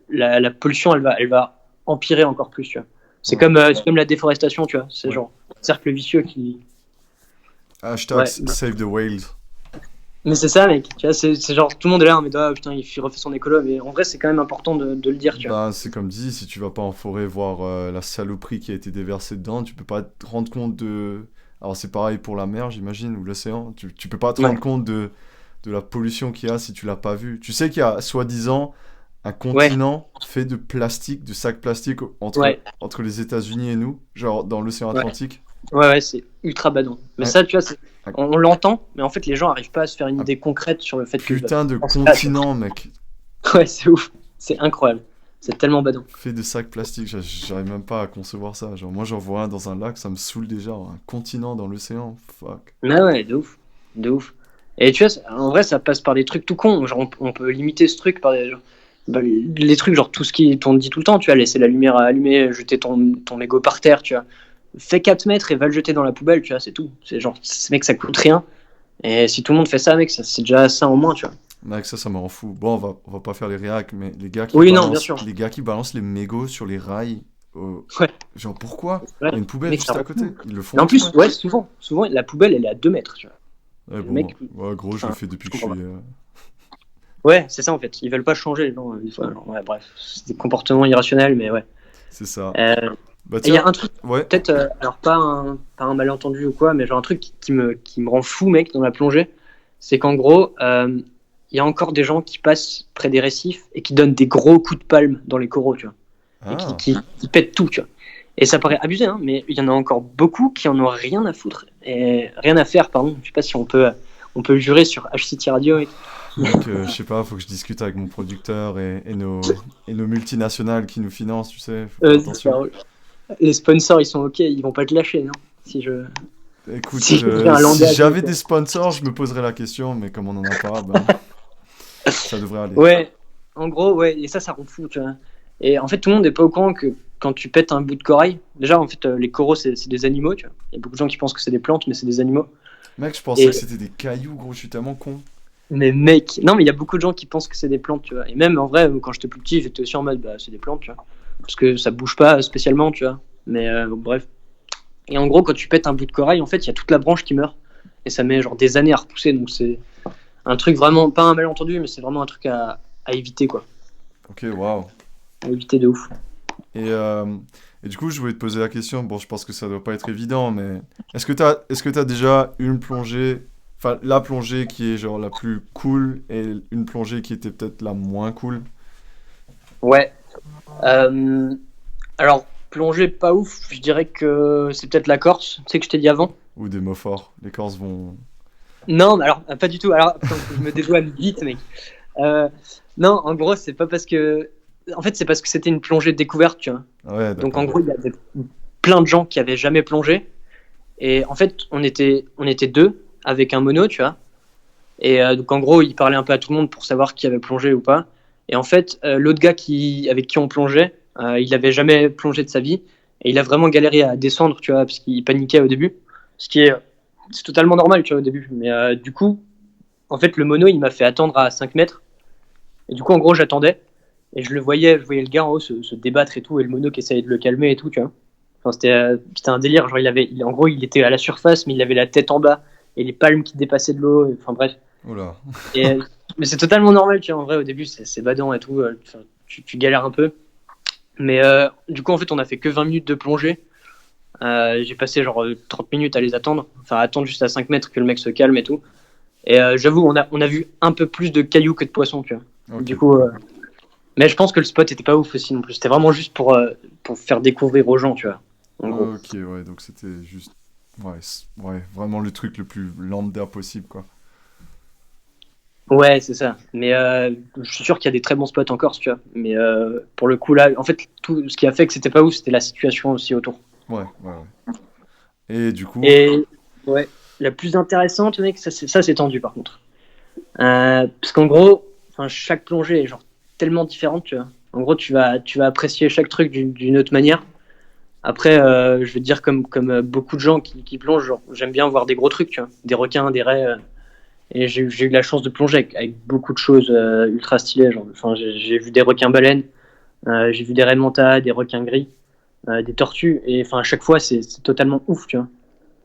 la pollution, elle va empirer encore plus, tu vois. Ouais. C'est comme la déforestation, tu vois. C'est Ouais. genre un cercle vicieux qui. Hashtag Ouais. save the whales. Mais c'est ça, mec. Tu vois, c'est genre tout le monde est là, mais ah, putain, il refait son écolo. Mais en vrai, c'est quand même important de le dire, tu vois. Bah, c'est comme dit, si tu vas pas en forêt voir la saloperie qui a été déversée dedans, tu peux pas te rendre compte de. Alors, c'est pareil pour la mer, j'imagine, ou l'océan. Tu peux pas te Ouais. rendre compte de la pollution qu'il y a si tu l'as pas vu. Tu sais qu'il y a soi-disant un Ouais. continent fait de plastique, de sacs plastiques Ouais. entre les États-Unis et nous, genre dans l'océan Ouais. Atlantique. Ouais, ouais, c'est ultra badant. Mais Un, ça, tu vois, un on l'entend, mais en fait, les gens arrivent pas à se faire une un idée concrète sur le fait que. Bah, putain de c'est ça, tu continent, mec, vois. Ouais, c'est ouf. C'est incroyable. C'est tellement badant. fait de sacs plastiques. J'arrive même pas à concevoir ça. Genre, moi, j'en vois un dans un lac, ça me saoule déjà. Un continent dans l'océan, fuck. Ouais, ouais, de ouf. De ouf. Et tu vois, en vrai, ça passe par des trucs tout cons. Genre, on peut limiter ce truc par genre, bah, les trucs, genre tout ce qu'on dit tout le temps, tu vois, laisser la lumière allumée, jeter ton mégot par terre, tu vois. Fais 4 mètres et va le jeter dans la poubelle, tu vois, c'est tout. C'est genre, mec, ça coûte rien. Et si tout le monde fait ça, mec, c'est déjà ça en moins, tu vois. Mec, ça me rend fou. Bon, on va pas faire les réacs, mais Oui, non, bien sûr. les gars qui balancent les mégots sur les rails, Ouais, genre pourquoi? ouais. Il y a une poubelle Mec, juste ça à rend côté. fou. Ils le Et font en plus, exprès. ouais, souvent, la poubelle, elle est à 2 mètres, tu vois. Ouais, Le bon, mec, ouais, gros, je le enfin, fais depuis je que je comprends suis. pas. Ouais, c'est ça en fait. Ils veulent pas changer, les gens, des fois. Genre, ouais, bref, c'est des comportements irrationnels, mais ouais. C'est ça. Euh, Bah Et il y tiens, a un truc, ouais, peut-être, alors pas un malentendu ou quoi, mais genre un truc qui me rend fou, mec, dans la plongée, c'est qu'en gros, il y a encore des gens qui passent près des récifs et qui donnent des gros coups de palme dans les coraux, tu vois, et ah, qui pètent tout, tu vois. Et ça paraît abusé, hein, mais il y en a encore beaucoup qui en ont rien à foutre, et rien à faire, pardon. Je sais pas si on peut le jurer sur HCT Radio, mec. mec, je sais pas, faut que je discute avec mon producteur et nos multinationales qui nous financent, tu sais, faut faire C'est ça, attention. ouais. Les sponsors, ils sont ok, ils vont pas te lâcher, non? Si je, Écoute, si je fais un si langage. j'avais des sponsors, je me poserais la question, mais comme on en a pas, ben, ça devrait aller. Ouais, en gros, ouais, et ça rend fou, tu vois. Et en fait, tout le monde n'est pas au courant que quand tu pètes un bout de corail, déjà, en fait, les coraux, c'est des animaux, tu vois. Il y a beaucoup de gens qui pensent que c'est des plantes, mais c'est des animaux. Mec, je pensais Et, que c'était des cailloux, gros, je suis tellement con. mais mec, non, mais il y a beaucoup de gens qui pensent que c'est des plantes, tu vois. Et même, en vrai, quand j'étais plus petit, j'étais aussi en mode, bah, c'est des plantes, tu vois. Parce que ça bouge pas spécialement, tu vois. Mais bref. Et en gros, quand tu pètes un bout de corail, en fait, il y a toute la branche qui meurt. Et ça met genre des années à repousser, donc c'est un truc vraiment, pas un malentendu, mais c'est vraiment un truc à éviter, quoi. Ok, waouh. À éviter de ouf. Et, et du coup, je voulais te poser la question. Bon, je pense que ça doit pas être évident, mais est-ce que t'as déjà une plongée, enfin, la plongée qui est genre la plus cool et une plongée qui était peut-être la moins cool? Ouais. Euh, alors, plonger pas ouf, je dirais que c'est peut-être la Corse, tu sais que je t'ai dit avant. Ou des mots forts? Les Corses vont. Non, mais alors, pas du tout. Alors, attends, je me dédouane vite, mec. Euh, non, en gros, c'est pas parce que. En fait, c'est parce que c'était une plongée de découverte, tu vois. Ah ouais, Donc, en d'accord. gros, il y avait plein de gens qui avaient jamais plongé. Et en fait, on était deux. avec un mono, tu vois. Et donc en gros, il parlait un peu à tout le monde pour savoir qui avait plongé ou pas. Et en fait, l'autre gars avec qui on plongeait, il n'avait jamais plongé de sa vie. Et il a vraiment galéré à descendre, tu vois, parce qu'il paniquait au début. Ce qui est, c'est totalement normal, tu vois, au début. Mais du coup, en fait, le mono, il m'a fait attendre à 5 mètres. Et du coup, en gros, j'attendais. Et je voyais le gars en haut se débattre et tout. Et le mono qui essayait de le calmer et tout, tu vois. Enfin, c'était un délire. Genre, en gros, il était à la surface, mais il avait la tête en bas. Et les palmes qui dépassaient de l'eau. Enfin, bref. Oula. Et, mais c'est totalement normal, tu vois, en vrai, au début, c'est badant et tout, tu galères un peu. Mais du coup, en fait, on a fait que 20 minutes de plongée. J'ai passé genre 30 minutes à les attendre, enfin, attendre juste à 5 mètres que le mec se calme et tout. Et j'avoue, on a vu un peu plus de cailloux que de poissons, tu vois. Ok. Du coup, mais je pense que le spot était pas ouf aussi non plus. C'était vraiment juste pour faire découvrir aux gens, tu vois. En gros. Ok, ouais, donc c'était juste. Ouais, ouais, vraiment le truc le plus lambda possible, quoi. Ouais, c'est ça. Mais je suis sûr qu'il y a des très bons spots en Corse, tu vois. Mais pour le coup, là, en fait, tout ce qui a fait que c'était pas ouf, c'était la situation aussi autour. Ouais, ouais, ouais. Et du coup, Et ouais, la plus intéressante, mec, ça c'est tendu par contre. Parce qu'en gros, enfin, chaque plongée est genre tellement différente, tu vois. En gros, tu vas apprécier chaque truc d'une autre manière. Après, je veux te dire, comme beaucoup de gens qui plongent, genre, j'aime bien voir des gros trucs, tu vois. Des requins, des raies. Et j'ai eu la chance de plonger avec beaucoup de choses ultra stylées. Genre, enfin, j'ai vu des requins baleines, j'ai vu des raies de manta, des requins gris, des tortues. Et enfin, à chaque fois, c'est totalement ouf, tu vois.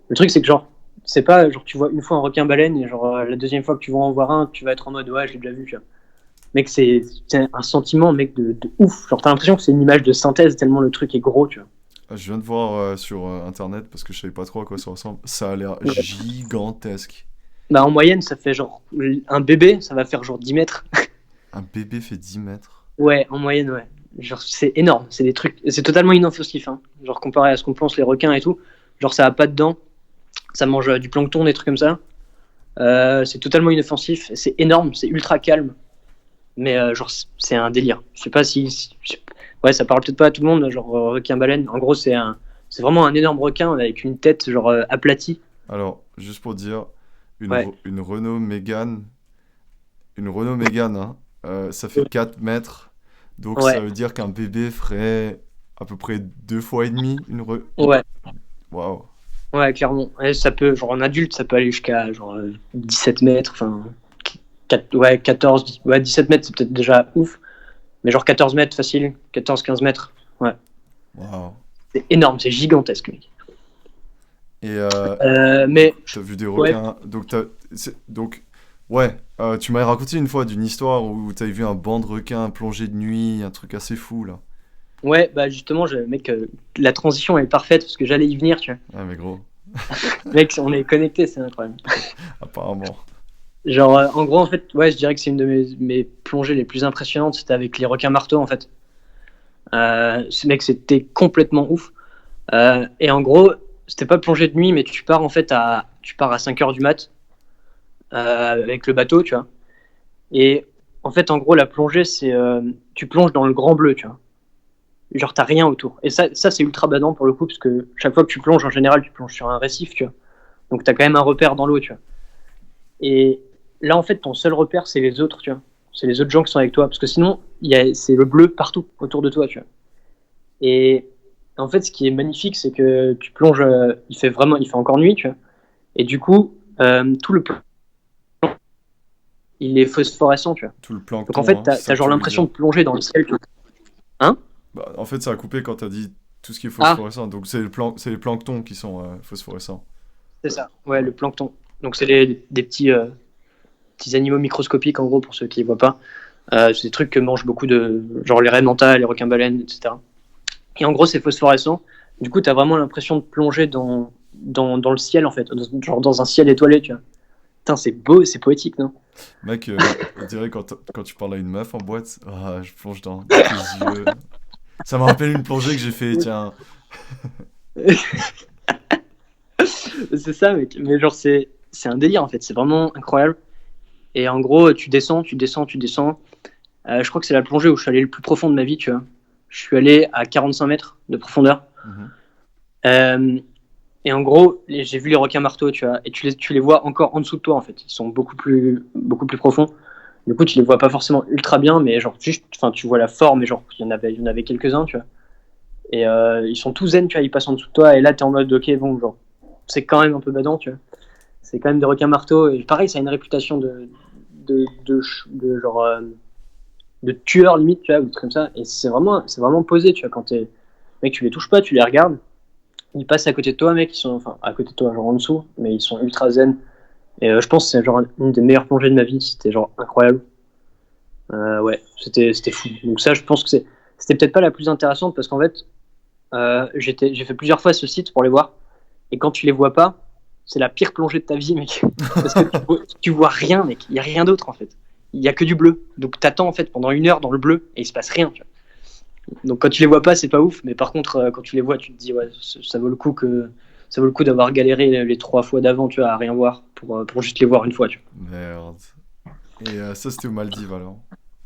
Le truc, c'est que genre, c'est pas genre tu vois une fois un requin baleine et genre la deuxième fois que tu vas en voir un, tu vas être en mode ouais, je l'ai déjà vu, tu vois. Mec, c'est un sentiment, mec, de ouf. Genre, t'as l'impression que c'est une image de synthèse tellement le truc est gros, tu vois. je viens de voir sur internet parce que je savais pas trop à quoi ça ressemble. Ça a l'air gigantesque. Bah, en moyenne, ça fait genre un bébé, ça va faire genre 10 mètres. Un bébé fait 10 mètres. Ouais, en moyenne, ouais. Genre, c'est énorme. C'est des trucs, c'est totalement inoffensif, hein. Genre, comparé à ce qu'on pense les requins et tout. Genre, ça a pas de dents, ça mange du plancton, des trucs comme ça. C'est totalement inoffensif, c'est énorme, c'est ultra calme. Mais genre, c'est un délire. Je sais pas ouais, ça parle peut-être pas à tout le monde, genre requin-baleine. En gros, c'est vraiment un énorme requin avec une tête genre aplatie. Alors, juste pour dire, Ouais, une Renault Mégane, hein, ça fait 4 mètres. Donc ça ouais, veut dire qu'un bébé ferait à peu près 2 fois et demi une ouais, Waouh. ouais, clairement. Ouais, ça peut, genre en adulte, ça peut aller jusqu'à genre 17 mètres, enfin, ouais, 14, ouais, 17 mètres, c'est peut-être déjà ouf. Mais genre 14 mètres facile, 14-15 mètres. Ouais, Waouh. c'est énorme, c'est gigantesque, mec. Et du Mais coup, t'as vu des ouais, requins. Donc, ouais, tu m'avais raconté une fois d'une histoire où t'avais vu un banc de requins plonger de nuit, un truc assez fou là. ouais, bah justement, mec, la transition est parfaite parce que j'allais y venir, tu vois. Ah, mais gros, Mec, on est connectés, c'est incroyable. apparemment. Genre, en gros, en fait, ouais, je dirais que c'est une de mes plongées les plus impressionnantes. C'était avec les requins marteaux, en fait. Mec, c'était complètement ouf. Et en gros, c'était pas plongée de nuit, mais tu pars à 5 heures du mat avec le bateau, tu vois. Et en fait, en gros, la plongée, tu plonges dans le grand bleu, tu vois. Genre, t'as rien autour. Et ça c'est ultra badant pour le coup, parce que chaque fois que tu plonges, en général, tu plonges sur un récif, tu vois. Donc, t'as quand même un repère dans l'eau, tu vois. Et là, en fait, ton seul repère, c'est les autres, tu vois. C'est les autres gens qui sont avec toi. Parce que sinon, c'est le bleu partout autour de toi, tu vois. Et en fait, ce qui est magnifique, c'est que tu plonges, il fait encore nuit, tu vois. Et du coup, tout le plan, il est phosphorescent, tu vois. Tout le Donc en plancton, fait, hein, c'est t'as ça que genre tu voulais l'impression dire. de plonger dans le ciel, tu vois. Hein? Bah, en fait, ça a coupé quand t'as dit tout ce qui est Ah, phosphorescent. Donc, c'est les planctons qui sont phosphorescents. c'est ça. Ouais, Ouais. le plancton. Donc c'est des petits animaux microscopiques, en gros, pour ceux qui ne voient pas. C'est des trucs que mangent beaucoup de. Genre les raies mentales, les requins-baleines, etc. Et en gros, c'est phosphorescent. Du coup, tu as vraiment l'impression de plonger dans le ciel, en fait. Genre dans un ciel étoilé, tu vois. Putain, c'est beau, c'est poétique, non? Mec, on dirait quand tu parles à une meuf en boîte, ah, je plonge dans tes yeux. Ça me rappelle une plongée que j'ai fait, tiens. C'est ça, mec. Mais genre, c'est un délire, en fait. C'est vraiment incroyable. Et en gros, tu descends, tu descends, tu descends. Je crois que c'est la plongée où je suis allé le plus profond de ma vie, tu vois. Je suis allé à 45 mètres de profondeur. Mhm. Euh, Et en gros, j'ai vu les requins marteaux, tu vois, et tu les vois encore en dessous de toi, en fait. Ils sont beaucoup plus profonds. Du coup, tu les vois pas forcément ultra bien, mais genre, juste, enfin, tu vois la forme, et genre, il y en avait quelques-uns, tu vois. Et ils sont tous zen, tu vois, ils passent en dessous de toi, et là, t'es en mode, ok, bon, genre, c'est quand même un peu badant, tu vois. C'est quand même des requins marteaux, et pareil, ça a une réputation de genre, de tueur limite, tu vois, ou des trucs comme ça. Et c'est vraiment posé, tu vois, quand t'es, mec, tu les touches pas, tu les regardes, ils passent à côté de toi, mec, ils sont, enfin, à côté de toi, genre en dessous, mais ils sont ultra zen. Et je pense que c'est genre une des meilleures plongées de ma vie, c'était genre incroyable. Ouais, c'était fou. Donc ça, je pense que c'était peut-être pas la plus intéressante parce qu'en fait, j'ai fait plusieurs fois ce site pour les voir. Et quand tu les vois pas, c'est la pire plongée de ta vie, mec. Parce que tu vois rien, mec. Il y a rien d'autre en fait. Il y a que du bleu. Donc t'attends en fait pendant 1 heure dans le bleu et il se passe rien. Tu vois. Donc quand tu les vois pas, c'est pas ouf. Mais par contre, quand tu les vois, tu te dis ouais, ça vaut le coup d'avoir galéré les 3 fois d'avant, tu vois, à rien voir pour juste les voir une fois. Tu Merde. Et ça, c'était aux Maldives alors.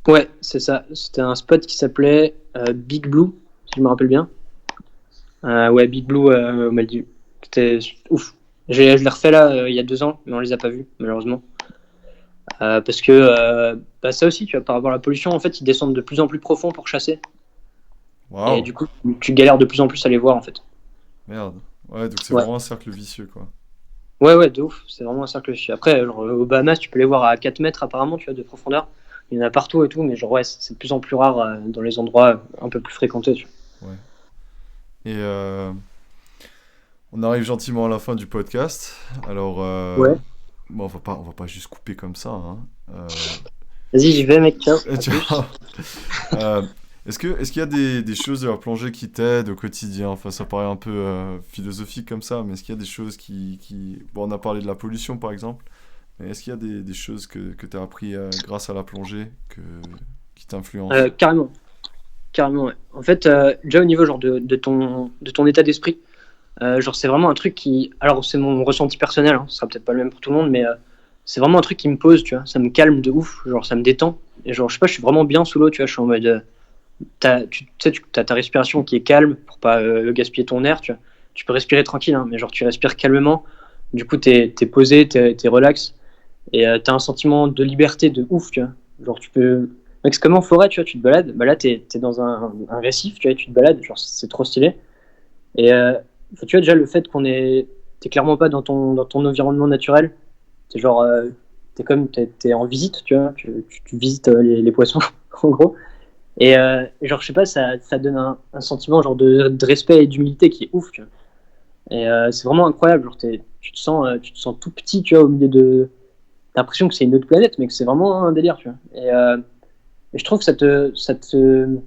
vois. Ouais, c'est ça. C'était un spot qui s'appelait Big Blue, si je me rappelle bien. Ouais, Big Blue au Maldives. C'était ouf. Je l'ai refait là il y a 2 ans, mais on les a pas vus, malheureusement. Parce que bah, ça aussi, tu vois, par rapport à la pollution, en fait, ils descendent de plus en plus profond pour chasser. Et Waouh. du coup, tu galères de plus en plus à les voir, en fait. Merde. Ouais, donc c'est Ouais, vraiment un cercle vicieux, quoi. ouais, de ouf. C'est vraiment un cercle vicieux. Après, genre, aux Bahamas, tu peux les voir à 4 mètres apparemment, tu vois, de profondeur. Il y en a partout et tout, mais genre, ouais, c'est de plus en plus rare dans les endroits un peu plus fréquentés, tu Ouais. Et on arrive gentiment à la fin du podcast. Alors, vois. Ouais. bon, on va pas juste couper comme ça, hein. Vas-y, j'y vais, mec, ciao. À Tu plus. vois. Euh, est-ce qu'il y a des choses de la plongée qui t'aident au quotidien? Enfin, ça paraît un peu philosophique comme ça, mais est-ce qu'il y a des choses Bon, on a parlé de la pollution, par exemple, mais est-ce qu'il y a des choses que tu as appris grâce à la plongée qui t'influencent? Carrément. Carrément, ouais. En fait, déjà au niveau genre de ton état d'esprit, genre c'est vraiment un truc qui, alors c'est mon ressenti personnel, hein, ce sera peut-être pas le même pour tout le monde, mais c'est vraiment un truc qui me pose, tu vois, ça me calme de ouf, genre ça me détend, et genre je sais pas, je suis vraiment bien sous l'eau, tu vois, je suis en mode, tu sais, tu as ta respiration qui est calme pour pas gaspiller ton air, tu vois, tu peux respirer tranquille, hein, mais genre tu respires calmement, du coup t'es posé, t'es relax, et t'as un sentiment de liberté de ouf, tu vois, genre tu peux mec, c'est comme en forêt, tu vois, tu te balades, bah là t'es dans un récif, tu vois, tu te balades, genre c'est trop stylé. Et tu vois déjà le fait t'es clairement pas dans ton environnement naturel, t'es genre, t'es en visite, tu vois, tu visites les poissons, en gros. Et genre, je sais pas, ça donne un sentiment genre de respect et d'humilité qui est ouf, tu vois. Et c'est vraiment incroyable, genre tu te sens tout petit, tu vois, au milieu de. T'as l'impression que c'est une autre planète, mais que c'est vraiment un délire, tu vois. Et je trouve que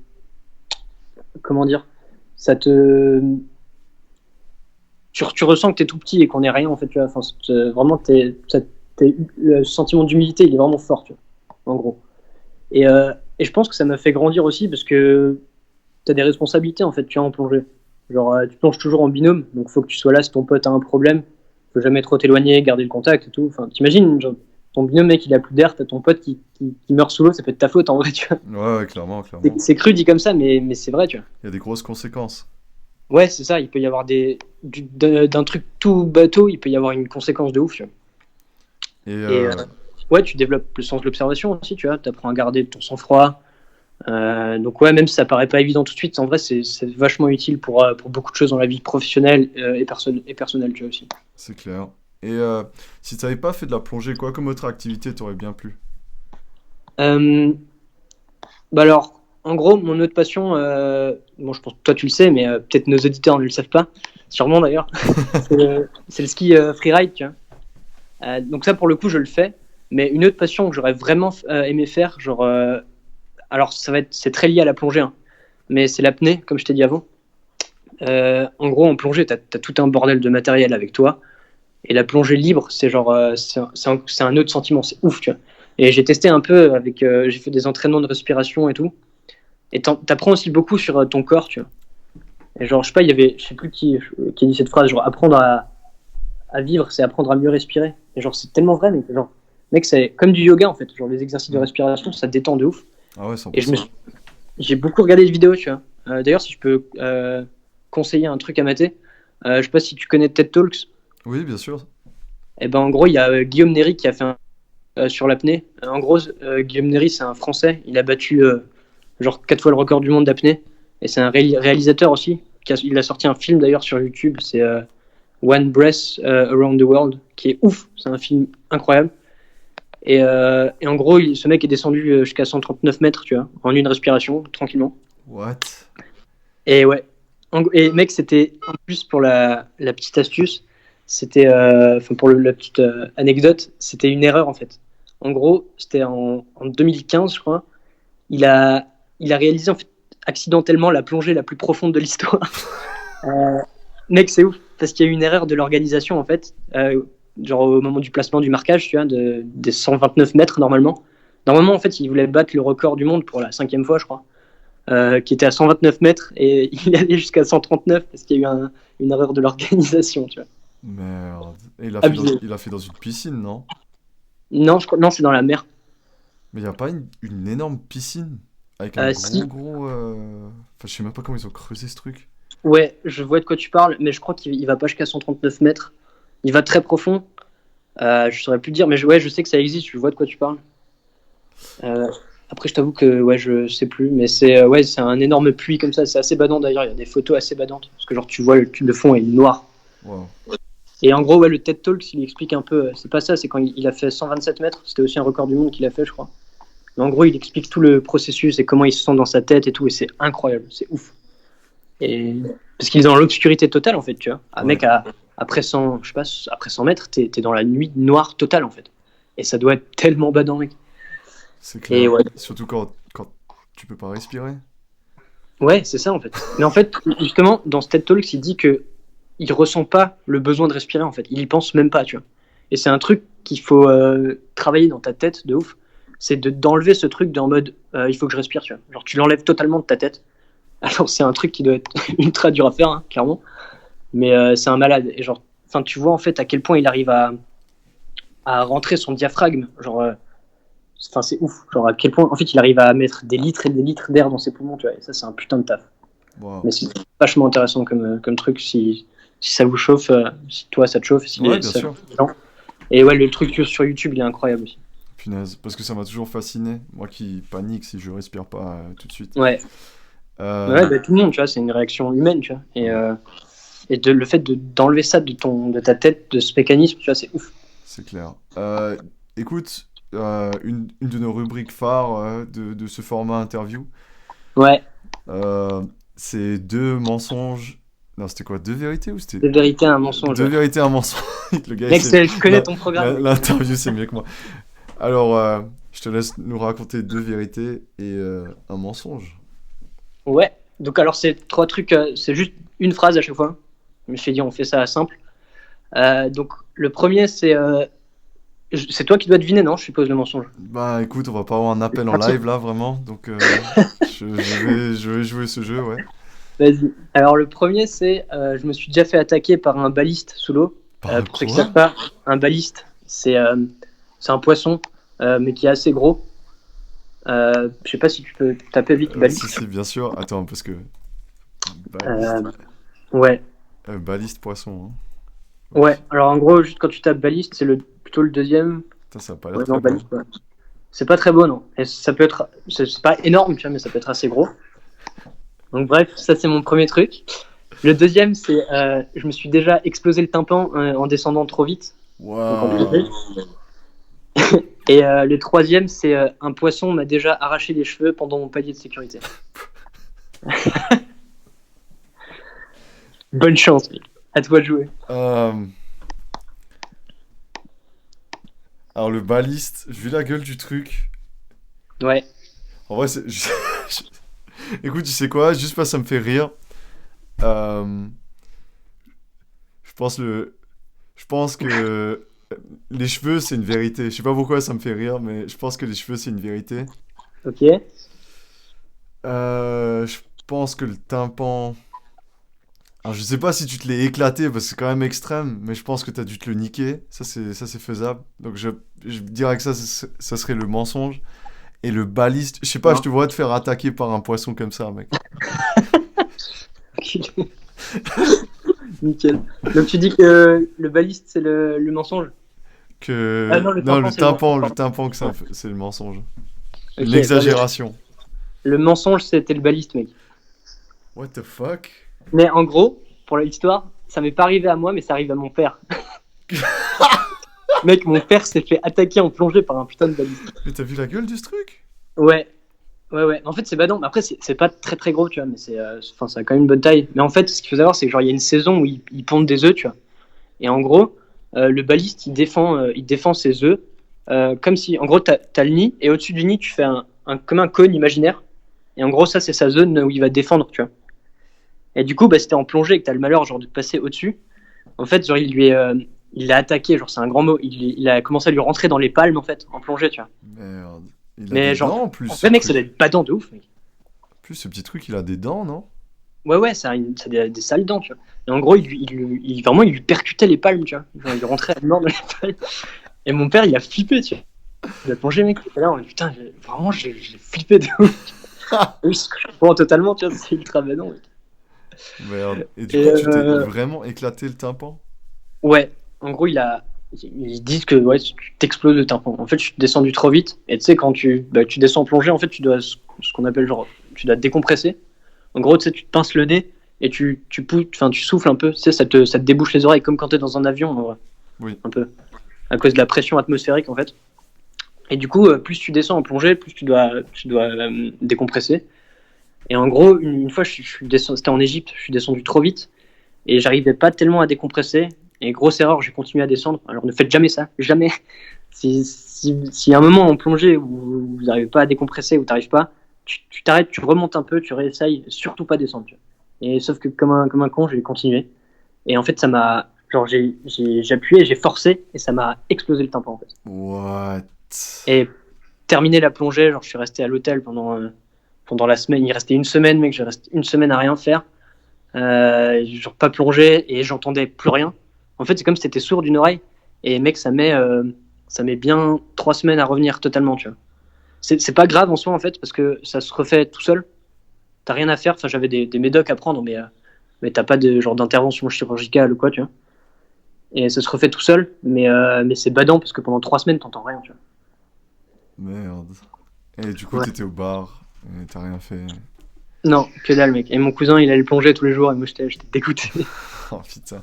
comment dire, ça te, tu ressens que t'es tout petit et qu'on est rien en fait, tu vois. Enfin, vraiment, le sentiment d'humilité, il est vraiment fort, tu vois, en gros. Et je pense que ça m'a fait grandir aussi parce que t'as des responsabilités en fait, tu vois, en plongée. Genre, tu plonges toujours en binôme, donc faut que tu sois là si ton pote a un problème. Faut jamais trop t'éloigner, garder le contact et tout. Enfin, t'imagines, genre, ton binôme, mec, il a plus d'air, t'as ton pote qui meurt sous l'eau, ça peut être ta faute en vrai, tu vois. Ouais, ouais, clairement, clairement. C'est cru dit comme ça, mais c'est vrai, tu vois. Il y a des grosses conséquences. Ouais, c'est ça, il peut y avoir d'un truc tout bateau, il peut y avoir une conséquence de ouf, tu vois. Et Et ouais, tu développes le sens de l'observation aussi, tu vois, t'apprends à garder ton sang-froid. Donc ouais, même si ça paraît pas évident tout de suite, en vrai, c'est vachement utile pour beaucoup de choses dans la vie professionnelle et personnelle, tu vois, aussi. c'est clair. Et si tu n'avais pas fait de la plongée, quoi comme autre activité t'aurait bien plu? Euh, Bah alors, en gros, mon autre passion, bon, je pense que toi tu le sais, mais peut-être nos auditeurs ne le savent pas, sûrement d'ailleurs, c'est le ski freeride, tu vois. Donc ça, pour le coup, je le fais. Mais une autre passion que j'aurais vraiment aimé faire, genre, alors c'est très lié à la plongée, hein, mais c'est l'apnée, comme je t'ai dit avant. En gros, en plongée, t'as tout un bordel de matériel avec toi. Et la plongée libre, c'est genre, c'est un autre sentiment, c'est ouf, tu vois. Et j'ai testé un peu j'ai fait des entraînements de respiration et tout. Et t'apprends aussi beaucoup sur ton corps, tu vois. Et genre, je sais pas, je sais plus qui a dit cette phrase, genre, apprendre à vivre, c'est apprendre à mieux respirer. Et genre, c'est tellement vrai, mais genre, mec, c'est comme du yoga, en fait. Genre, les exercices de Mm. respiration, ça détend de ouf. Ah ouais, Et 100%. j'ai beaucoup regardé de vidéos, tu vois. D'ailleurs, si je peux conseiller un truc à mater, Je sais pas si tu connais TED Talks. Oui, bien sûr. Et ben en gros, il y a Guillaume Néry qui a fait sur l'apnée. En gros, Guillaume Néry, c'est un Français. Il a battu genre 4 fois le record du monde d'apnée. Et c'est un réalisateur aussi. Il a sorti un film d'ailleurs sur YouTube. C'est One Breath Around the World, qui est ouf. C'est un film incroyable. Et en gros, ce mec est descendu jusqu'à 139 mètres, tu vois, en une respiration, tranquillement. What? Et ouais. Et mec, c'était, en plus pour la petite astuce, c'était, enfin pour la petite anecdote, c'était une erreur en fait. En gros, c'était en 2015, je crois. Il a réalisé en fait accidentellement la plongée la plus profonde de l'histoire. Euh, Mec, c'est ouf, parce qu'il y a eu une erreur de l'organisation en fait. Genre au moment du placement du marquage, tu vois, des 129 mètres normalement. Normalement, en fait, il voulait battre le record du monde pour la 5e fois, je crois, qui était à 129 mètres, et il allait jusqu'à 139 parce qu'il y a eu une erreur de l'organisation, tu vois. Merde. Et Abusé. il a fait dans une piscine, non? Non, non, c'est dans la mer. Mais il y a pas une énorme piscine avec un Si, gros. Enfin, je sais même pas comment ils ont creusé ce truc. ouais, je vois de quoi tu parles, mais je crois qu'il va pas jusqu'à 139 mètres. Il va très profond. Je saurais plus dire, mais ouais, je sais que ça existe, je vois de quoi tu parles. Euh, Après, je t'avoue que ouais, je sais plus, mais ouais, c'est un énorme puits comme ça, c'est assez badant d'ailleurs, il y a des photos assez badantes, parce que genre tu vois le fond est noir. Wow. Et en gros, ouais, le TED Talk, il explique un peu, c'est pas ça, c'est quand il a fait 127 mètres, c'était aussi un record du monde qu'il a fait, je crois. Mais en gros, il explique tout le processus et comment il se sent dans sa tête et tout, et c'est incroyable, c'est ouf. Et parce qu'il est dans l'obscurité totale en fait, tu vois. Un Ouais. mec après 100, je sais pas, après 100 mètres, t'es dans la nuit noire totale en fait. Et ça doit être tellement badant, mec. C'est Et clair. ouais, Surtout quand tu peux pas respirer. ouais, c'est ça en fait. Mais en fait, justement, dans ce TED Talks, il dit que il ressent pas le besoin de respirer en fait. Il y pense même pas, tu vois. Et c'est un truc qu'il faut travailler dans ta tête de ouf. C'est d'enlever ce truc en mode il faut que je respire, tu vois. Genre tu l'enlèves totalement de ta tête. Alors c'est un truc qui doit être ultra dur à faire, hein, clairement. Mais c'est un malade. Et genre, enfin, tu vois en fait à quel point il arrive à rentrer son diaphragme. Genre, enfin, c'est ouf. Genre, à quel point en fait il arrive à mettre des litres et des litres d'air dans ses poumons, tu vois. Et ça, c'est un putain de taf. Wow. Mais c'est vachement intéressant comme truc si ça vous chauffe, si toi ça te chauffe, si Ouais, bien ça sûr. les gens. Et ouais, le truc sur YouTube, il est incroyable aussi. Punaise. Parce que ça m'a toujours fasciné. Moi qui panique si je respire pas tout de suite. Ouais, Euh, ouais, bah, tout le monde, tu vois, c'est une réaction humaine, tu vois. Et le fait d'enlever ça de ta tête, de ce mécanisme, tu vois, c'est ouf. c'est clair. Écoute, une de nos rubriques phares de ce format interview, Ouais, euh, c'est deux mensonges. Non, c'était quoi? Deux vérités ou c'était de vérité, un mensonge. deux Ouais. vérités, un mensonge? Le gars, Mec, c'est je connais ton programme. l'interview, c'est mieux que moi. Alors, je te laisse nous raconter deux vérités et un mensonge. Ouais, donc alors c'est 3 trucs, c'est juste une phrase à chaque fois. Je me suis dit, on fait ça simple. Donc le premier, c'est toi qui dois deviner, non? Je suppose le mensonge. Bah écoute, on va pas avoir un appel en live là, vraiment. Donc, je vais jouer ce jeu, ouais. Vas-y. Alors le premier, je me suis déjà fait attaquer par un baliste sous l'eau. Par Pour ceux qui quoi? savent pas, un baliste, c'est un poisson, mais qui est assez gros. Je sais pas si tu peux taper vite baliste. Si, bien sûr. Attends, parce que. Baliste. Euh, ouais. Baliste poisson, hein. Ouais. Ok. Alors en gros, juste quand tu tapes baliste, c'est plutôt le deuxième. Putain, ça a pas l'air Ouais, très non, bon. baliste. Ouais. C'est pas très beau, non. Et ça peut être, c'est pas énorme, tu vois, mais ça peut être assez gros. Donc bref, ça c'est mon premier truc. Le deuxième, je me suis déjà explosé le tympan en descendant trop vite. Donc en Waouh. plongée. Et le troisième, c'est un poisson m'a déjà arraché les cheveux pendant mon palier de sécurité. Bonne chance, mec. À toi de jouer. Euh, Alors, le baliste, vu la gueule du truc. Ouais. En vrai, écoute, tu sais quoi? Juste parce que ça me fait rire. euh, Je pense je pense que les cheveux, c'est une vérité. Je sais pas pourquoi ça me fait rire, mais je pense que les cheveux, c'est une vérité. Ok. Je pense que le tympan. Alors, je sais pas si tu te l'es éclaté parce que c'est quand même extrême, mais je pense que t'as dû te le niquer. Ça, c'est faisable. Donc, je dirais que ça serait le mensonge. Et le baliste, je sais pas, je Non. te vois te faire attaquer par un poisson comme ça, mec. Nickel. Donc tu dis que le baliste, c'est le mensonge? Ah Que... non, le Non, tympan, c'est le mensonge, le pardon. tympan que c'est le mensonge. Une Ok, bah, exagération. le mensonge, c'était le baliste, mec. What the fuck? Mais en gros, pour l'histoire, ça m'est pas arrivé à moi, mais ça arrive à mon père. Mec, mon père s'est fait attaquer en plongée par un putain de baliste. Mais t'as vu la gueule de ce truc? Ouais, ouais. En fait, c'est badant. Après, c'est pas très très gros, tu vois, mais enfin, ça a quand même une bonne taille. Mais en fait, ce qu'il faut savoir, c'est que genre, il y a une saison où ils pondent des œufs, tu vois. Et en gros, le baliste, il défend ses œufs comme si, en gros, t'as le nid, et au-dessus du nid, tu fais comme un cône imaginaire. Et en gros, ça, c'est sa zone où il va défendre, tu vois. Et du coup, bah, si t'es en plongée et que t'as le malheur genre, de passer au-dessus, en fait, genre, il l'a attaqué, genre, c'est un grand mot. Il a commencé à lui rentrer dans les palmes, en fait, en plongée, tu vois. Merde. Il a Mais des genre, dents en en plus, ce vrai, mec, ça doit truc. être badant de ouf, mec. En plus, ce petit truc, il a des dents, non? Ouais, ça a des sales dents, tu vois. Et en gros, vraiment, il lui percutait les palmes, tu vois. Genre, il lui rentrait à mort dans les palmes. Et mon père, il a flippé, tu vois. Il a plongé, mec. Et là, putain, vraiment, j'ai flippé de ouf. Oui, je comprends totalement, tu vois, c'est ultra badant, mec. Merde. Et du Et coup, tu t'es vraiment éclaté le tympan? ouais, en gros, ils disent que ouais, tu t'exploses le tympan. En fait, je suis descendu trop vite. Et tu sais, quand tu descends en plongée, en fait, tu dois ce qu'on appelle genre, tu dois te décompresser. En gros, tu sais, tu te pinces le nez et enfin, tu souffles un peu. Tu sais, ça te débouche les oreilles comme quand t'es dans un avion, en vrai, Oui. un peu, à cause de la pression atmosphérique, en fait. Et du coup, plus tu descends en plongée, plus tu dois décompresser. Et en gros, une fois, c'était en Égypte, je suis descendu trop vite et j'arrivais pas tellement à décompresser. Et grosse erreur, j'ai continué à descendre. Alors ne faites jamais ça, jamais. Si y a un moment en plongée où vous n'arrivez pas à décompresser, où t'arrives pas, tu t'arrêtes, tu remontes un peu, tu réessayes, surtout pas descendre. Tu vois. Et sauf que comme un con, j'ai continué. Et en fait, ça m'a, genre j'ai appuyé, j'ai forcé et ça m'a explosé le tympan en fait. What? Et terminé la plongée, genre je suis resté à l'hôtel pendant la semaine. Il restait une semaine, mec, j'ai resté une semaine à rien faire. Genre pas plongé et j'entendais plus rien. En fait, c'est comme si t'étais sourd d'une oreille. Et mec, ça met bien 3 semaines à revenir totalement, tu vois. C'est pas grave en soi, en fait, parce que ça se refait tout seul. T'as rien à faire. Enfin, j'avais des médocs à prendre, mais t'as pas de genre d'intervention chirurgicale ou quoi, tu vois. Et ça se refait tout seul, mais c'est badant parce que pendant 3 semaines, t'entends rien, tu Merde. Et du coup, vois. Ouais. t'étais au bar et t'as rien fait. Non, que dalle, mec. Et mon cousin, il allait plonger tous les jours et moi, j'étais dégoûté. Oh putain.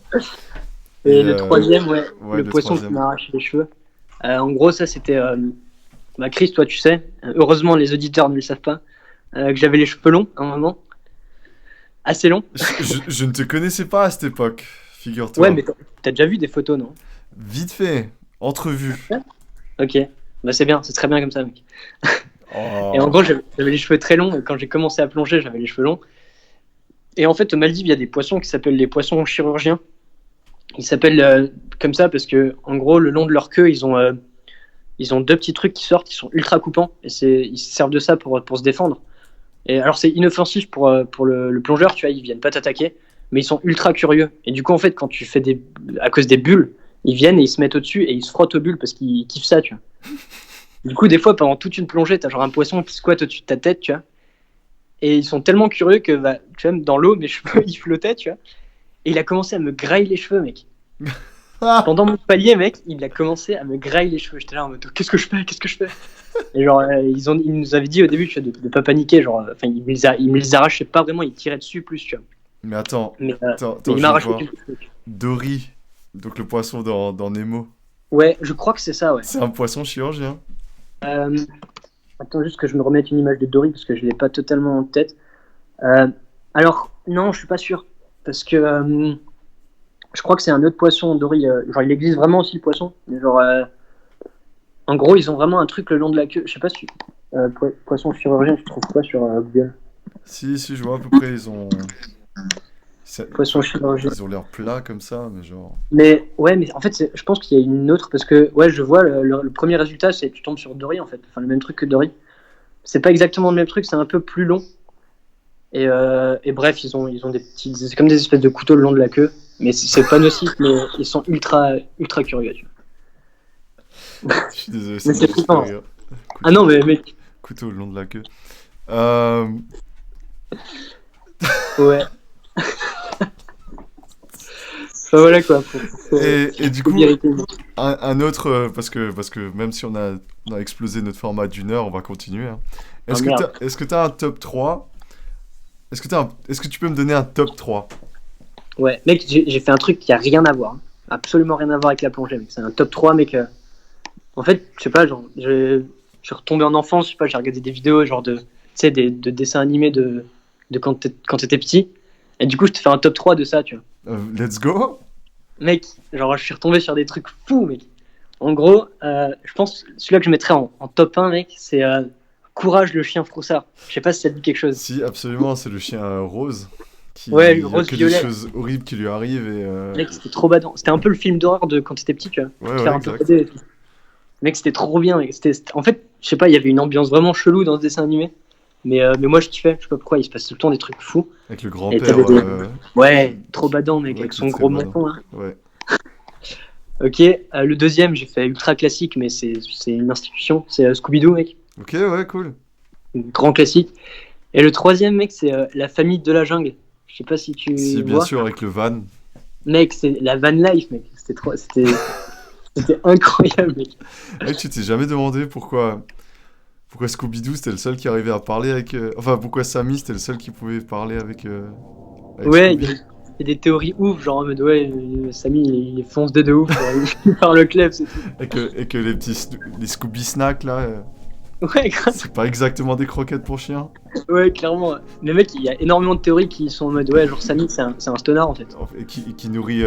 Et Et le troisième, ouais, ouais, le le poisson qui troisième. m'a arraché les cheveux. En gros, ça, c'était. Bah, Chris, toi, tu sais, heureusement, les auditeurs ne le savent pas, que j'avais les cheveux longs à un moment, assez longs. Je ne te connaissais pas à cette époque, Ouais, mais figure-toi. t'as déjà vu des photos, non? Vite fait, entrevue. Ok, bah c'est bien, c'est très bien comme ça, mec. Et en Oh. gros, j'avais les cheveux très longs, et quand j'ai commencé à plonger, j'avais les cheveux longs. Et en fait, aux Maldives, il y a des poissons qui s'appellent les poissons chirurgiens. Ils s'appellent comme ça parce que, en gros, le long de leur queue, ils ont deux petits trucs qui sortent, ils sont ultra coupants, et ils se servent de ça pour se défendre. Et alors c'est inoffensif pour le plongeur, tu vois, ils viennent pas t'attaquer, mais ils sont ultra curieux. Et du coup, en fait, quand tu fais à cause des bulles, ils viennent et ils se mettent au-dessus et ils se frottent aux bulles parce qu'ils kiffent ça, tu vois. Du coup, des fois, pendant toute une plongée, t'as genre un poisson qui squatte au-dessus de ta tête, tu vois. Et ils sont tellement curieux que, bah, tu vois, dans l'eau, mes cheveux, ils flottaient, tu vois. Et il a commencé à me grailler les cheveux, mec. Ah. Pendant mon palier, mec, il a commencé à me grailler les cheveux. J'étais là en mode, qu'est-ce que je fais? Qu'est-ce que je fais? Et genre, ils nous avaient dit au début, tu vois, de pas paniquer. Genre, enfin, ils me les arrachaient pas vraiment, ils tiraient dessus plus, tu vois. Mais attends, Mais, attends, il je m'a viens de arraché voir. quelques trucs. Dory, donc le poisson dans Nemo. Ouais, je crois que c'est ça, ouais. C'est un poisson chirurgien. Euh, Attends juste que je me remette une image de Dory parce que je l'ai pas totalement en tête. Euh, alors, non, je suis pas sûr. Parce que je crois que c'est un autre poisson, Dory. Genre, il existe vraiment aussi le poisson. Mais genre, en gros, ils ont vraiment un truc le long de la queue. Je sais pas si. Poisson chirurgien, tu trouves quoi sur Google? Si, je vois à peu près, ils ont... Poisson chirurgien. Ils ont l'air plats comme ça, mais genre... Mais ouais, mais en fait, je pense qu'il y a une autre parce que ouais, je vois le premier résultat, c'est que tu tombes sur Dory en fait, enfin le même truc que Dory. C'est pas exactement le même truc, c'est un peu plus long. Et bref, ils ont des petits, c'est comme des espèces de couteaux le long de la queue, mais c'est pas nocif, mais ils sont ultra ultra curieux. Tu vois. Je suis désolé, Mais ça m'a c'est juste fait flippant. rire. Ah Couteau, non, mais mec, couteau le long de la queue. Euh... ouais. Enfin, voilà quoi. Et du coup, vérité. un autre, parce que même si on a explosé notre format d'1 heure, on va continuer. Hein. Ah, merde. Est-ce que t'as un top 3? Est-ce que tu peux me donner un top 3? Ouais, mec, j'ai fait un truc qui a rien à voir. Hein. Absolument rien à voir avec la plongée, mec. C'est un top 3, mec. En fait, je sais pas, genre, je suis retombé en enfance, je sais pas, j'ai regardé des vidéos, genre tu sais, de dessins animés de quand t'étais petit. Et du coup, je te fais un top 3 de ça, tu vois. Let's go! Mec, genre, je suis retombé sur des trucs fous, mec. En gros, je pense, celui-là que je mettrais en top 1, mec, c'est Courage le chien froussard. Je sais pas si ça te dit quelque chose. Si, absolument, c'est le chien Rose. Ouais, Il y a rose que violet. des choses horribles qui lui arrivent et... Mec, c'était trop badant. C'était un peu le film d'horreur de quand t'étais petit, tu vois. Ouais, Te ouais, faire un peu exact. péter et tout. Mec, c'était trop bien. Mec. En fait, je sais pas, il y avait une ambiance vraiment chelou dans ce dessin animé. Mais moi, je kiffais. Je sais pas pourquoi, il se passe tout le temps des trucs fous. Avec le Et grand-père... t'avais des... Ouais, trop badant, mec, ouais, avec qui son est très gros badant. menton. Hein. Ouais. Ok, le deuxième, j'ai fait ultra classique, mais c'est une institution. C'est Scooby-Doo, mec. Ok, ouais, cool. Grand classique. Et le troisième, mec, c'est La famille de la jungle. Je sais pas si tu Si, bien vois. sûr, avec le van. Mec, c'est la van life, mec. C'était incroyable, mec. Mec, tu t'es jamais demandé pourquoi Scooby-Doo c'était le seul qui arrivait à parler avec... Enfin, pourquoi Sammy c'était le seul qui pouvait parler avec Ouais, il Scooby? y a des théories ouf, genre en mode ouais, Samy il est foncé de ouf par le club, c'est tout. Et que les Scooby Snacks là, Ouais, grave. c'est pas exactement des croquettes pour chiens. Ouais, clairement. Mais mec, il y a énormément de théories qui sont en mode ouais, genre Samy c'est un stonard en fait. Et qui nourrit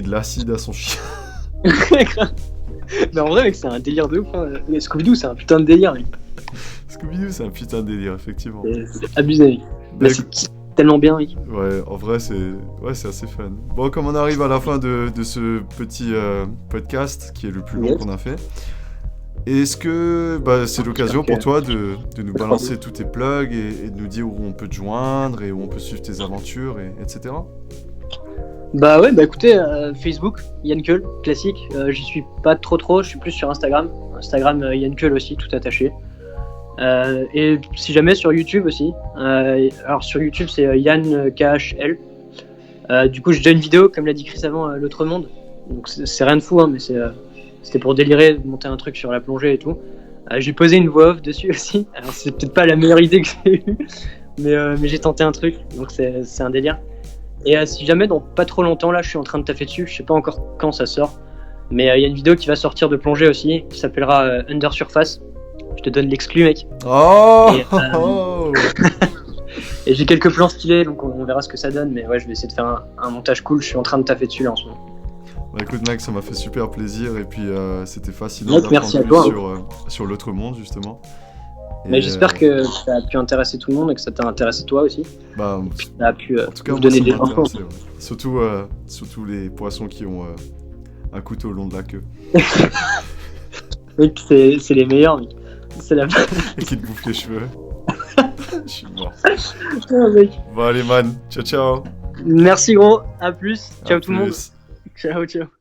de l'acide à son chien. Ouais, grave. Mais en vrai, mec, c'est un délire de ouf. Hein. Mais Scooby-Doo, c'est un putain de délire, mec. Scooby-Doo, c'est un putain de délire, effectivement. C'est abusé, mec. Bah, Mais c'est tellement bien, mec. Ouais, en vrai, c'est assez fun. Bon, comme on arrive à la fin de ce petit podcast, qui est le plus long Yes. qu'on a fait, est-ce que c'est l'occasion pour toi de nous balancer tous tes plugs et de nous dire où on peut te joindre et où on peut suivre tes aventures, etc. Bah ouais, bah écoutez, Facebook, Yann Keul, classique. J'y suis pas trop, je suis plus sur Instagram. Instagram, Yann Keul aussi, tout attaché. Et si jamais sur YouTube aussi. Alors sur YouTube, c'est Yann KHL. Du coup, j'ai déjà une vidéo, comme l'a dit Chris avant, l'autre monde. Donc c'est rien de fou, hein, mais c'était pour délirer, monter un truc sur la plongée et tout. J'ai posé une voix off dessus aussi. Alors c'est peut-être pas la meilleure idée que j'ai eue, mais j'ai tenté un truc, donc c'est un délire. Et si jamais dans pas trop longtemps, là, je suis en train de taffer dessus, je sais pas encore quand ça sort, mais il y a une vidéo qui va sortir de plongée aussi, qui s'appellera Under Surface. Je te donne l'exclu, mec. Oh, Et, oh. Et j'ai quelques plans stylés, donc on verra ce que ça donne, mais ouais, je vais essayer de faire un montage cool, je suis en train de taffer dessus là en ce moment. Bah écoute mec, ça m'a fait super plaisir et puis c'était fascinant Mec, merci d'apprendre à plus toi, sur l'autre monde justement. Mais Et, j'espère que ça a pu intéresser tout le monde et que ça t'a intéressé toi aussi. bah, Ça a pu en tout cas, vous moi, donner ça des m'a infos. intéressé, ouais. Surtout les poissons qui ont un couteau au long de la queue Mec, c'est les meilleurs, mec. C'est la et qui te bouffent les cheveux. Je suis mort. Ah, mec. Bon allez man, ciao ciao. Merci gros, à plus. Ciao À tout le monde. plus. Ciao, ciao.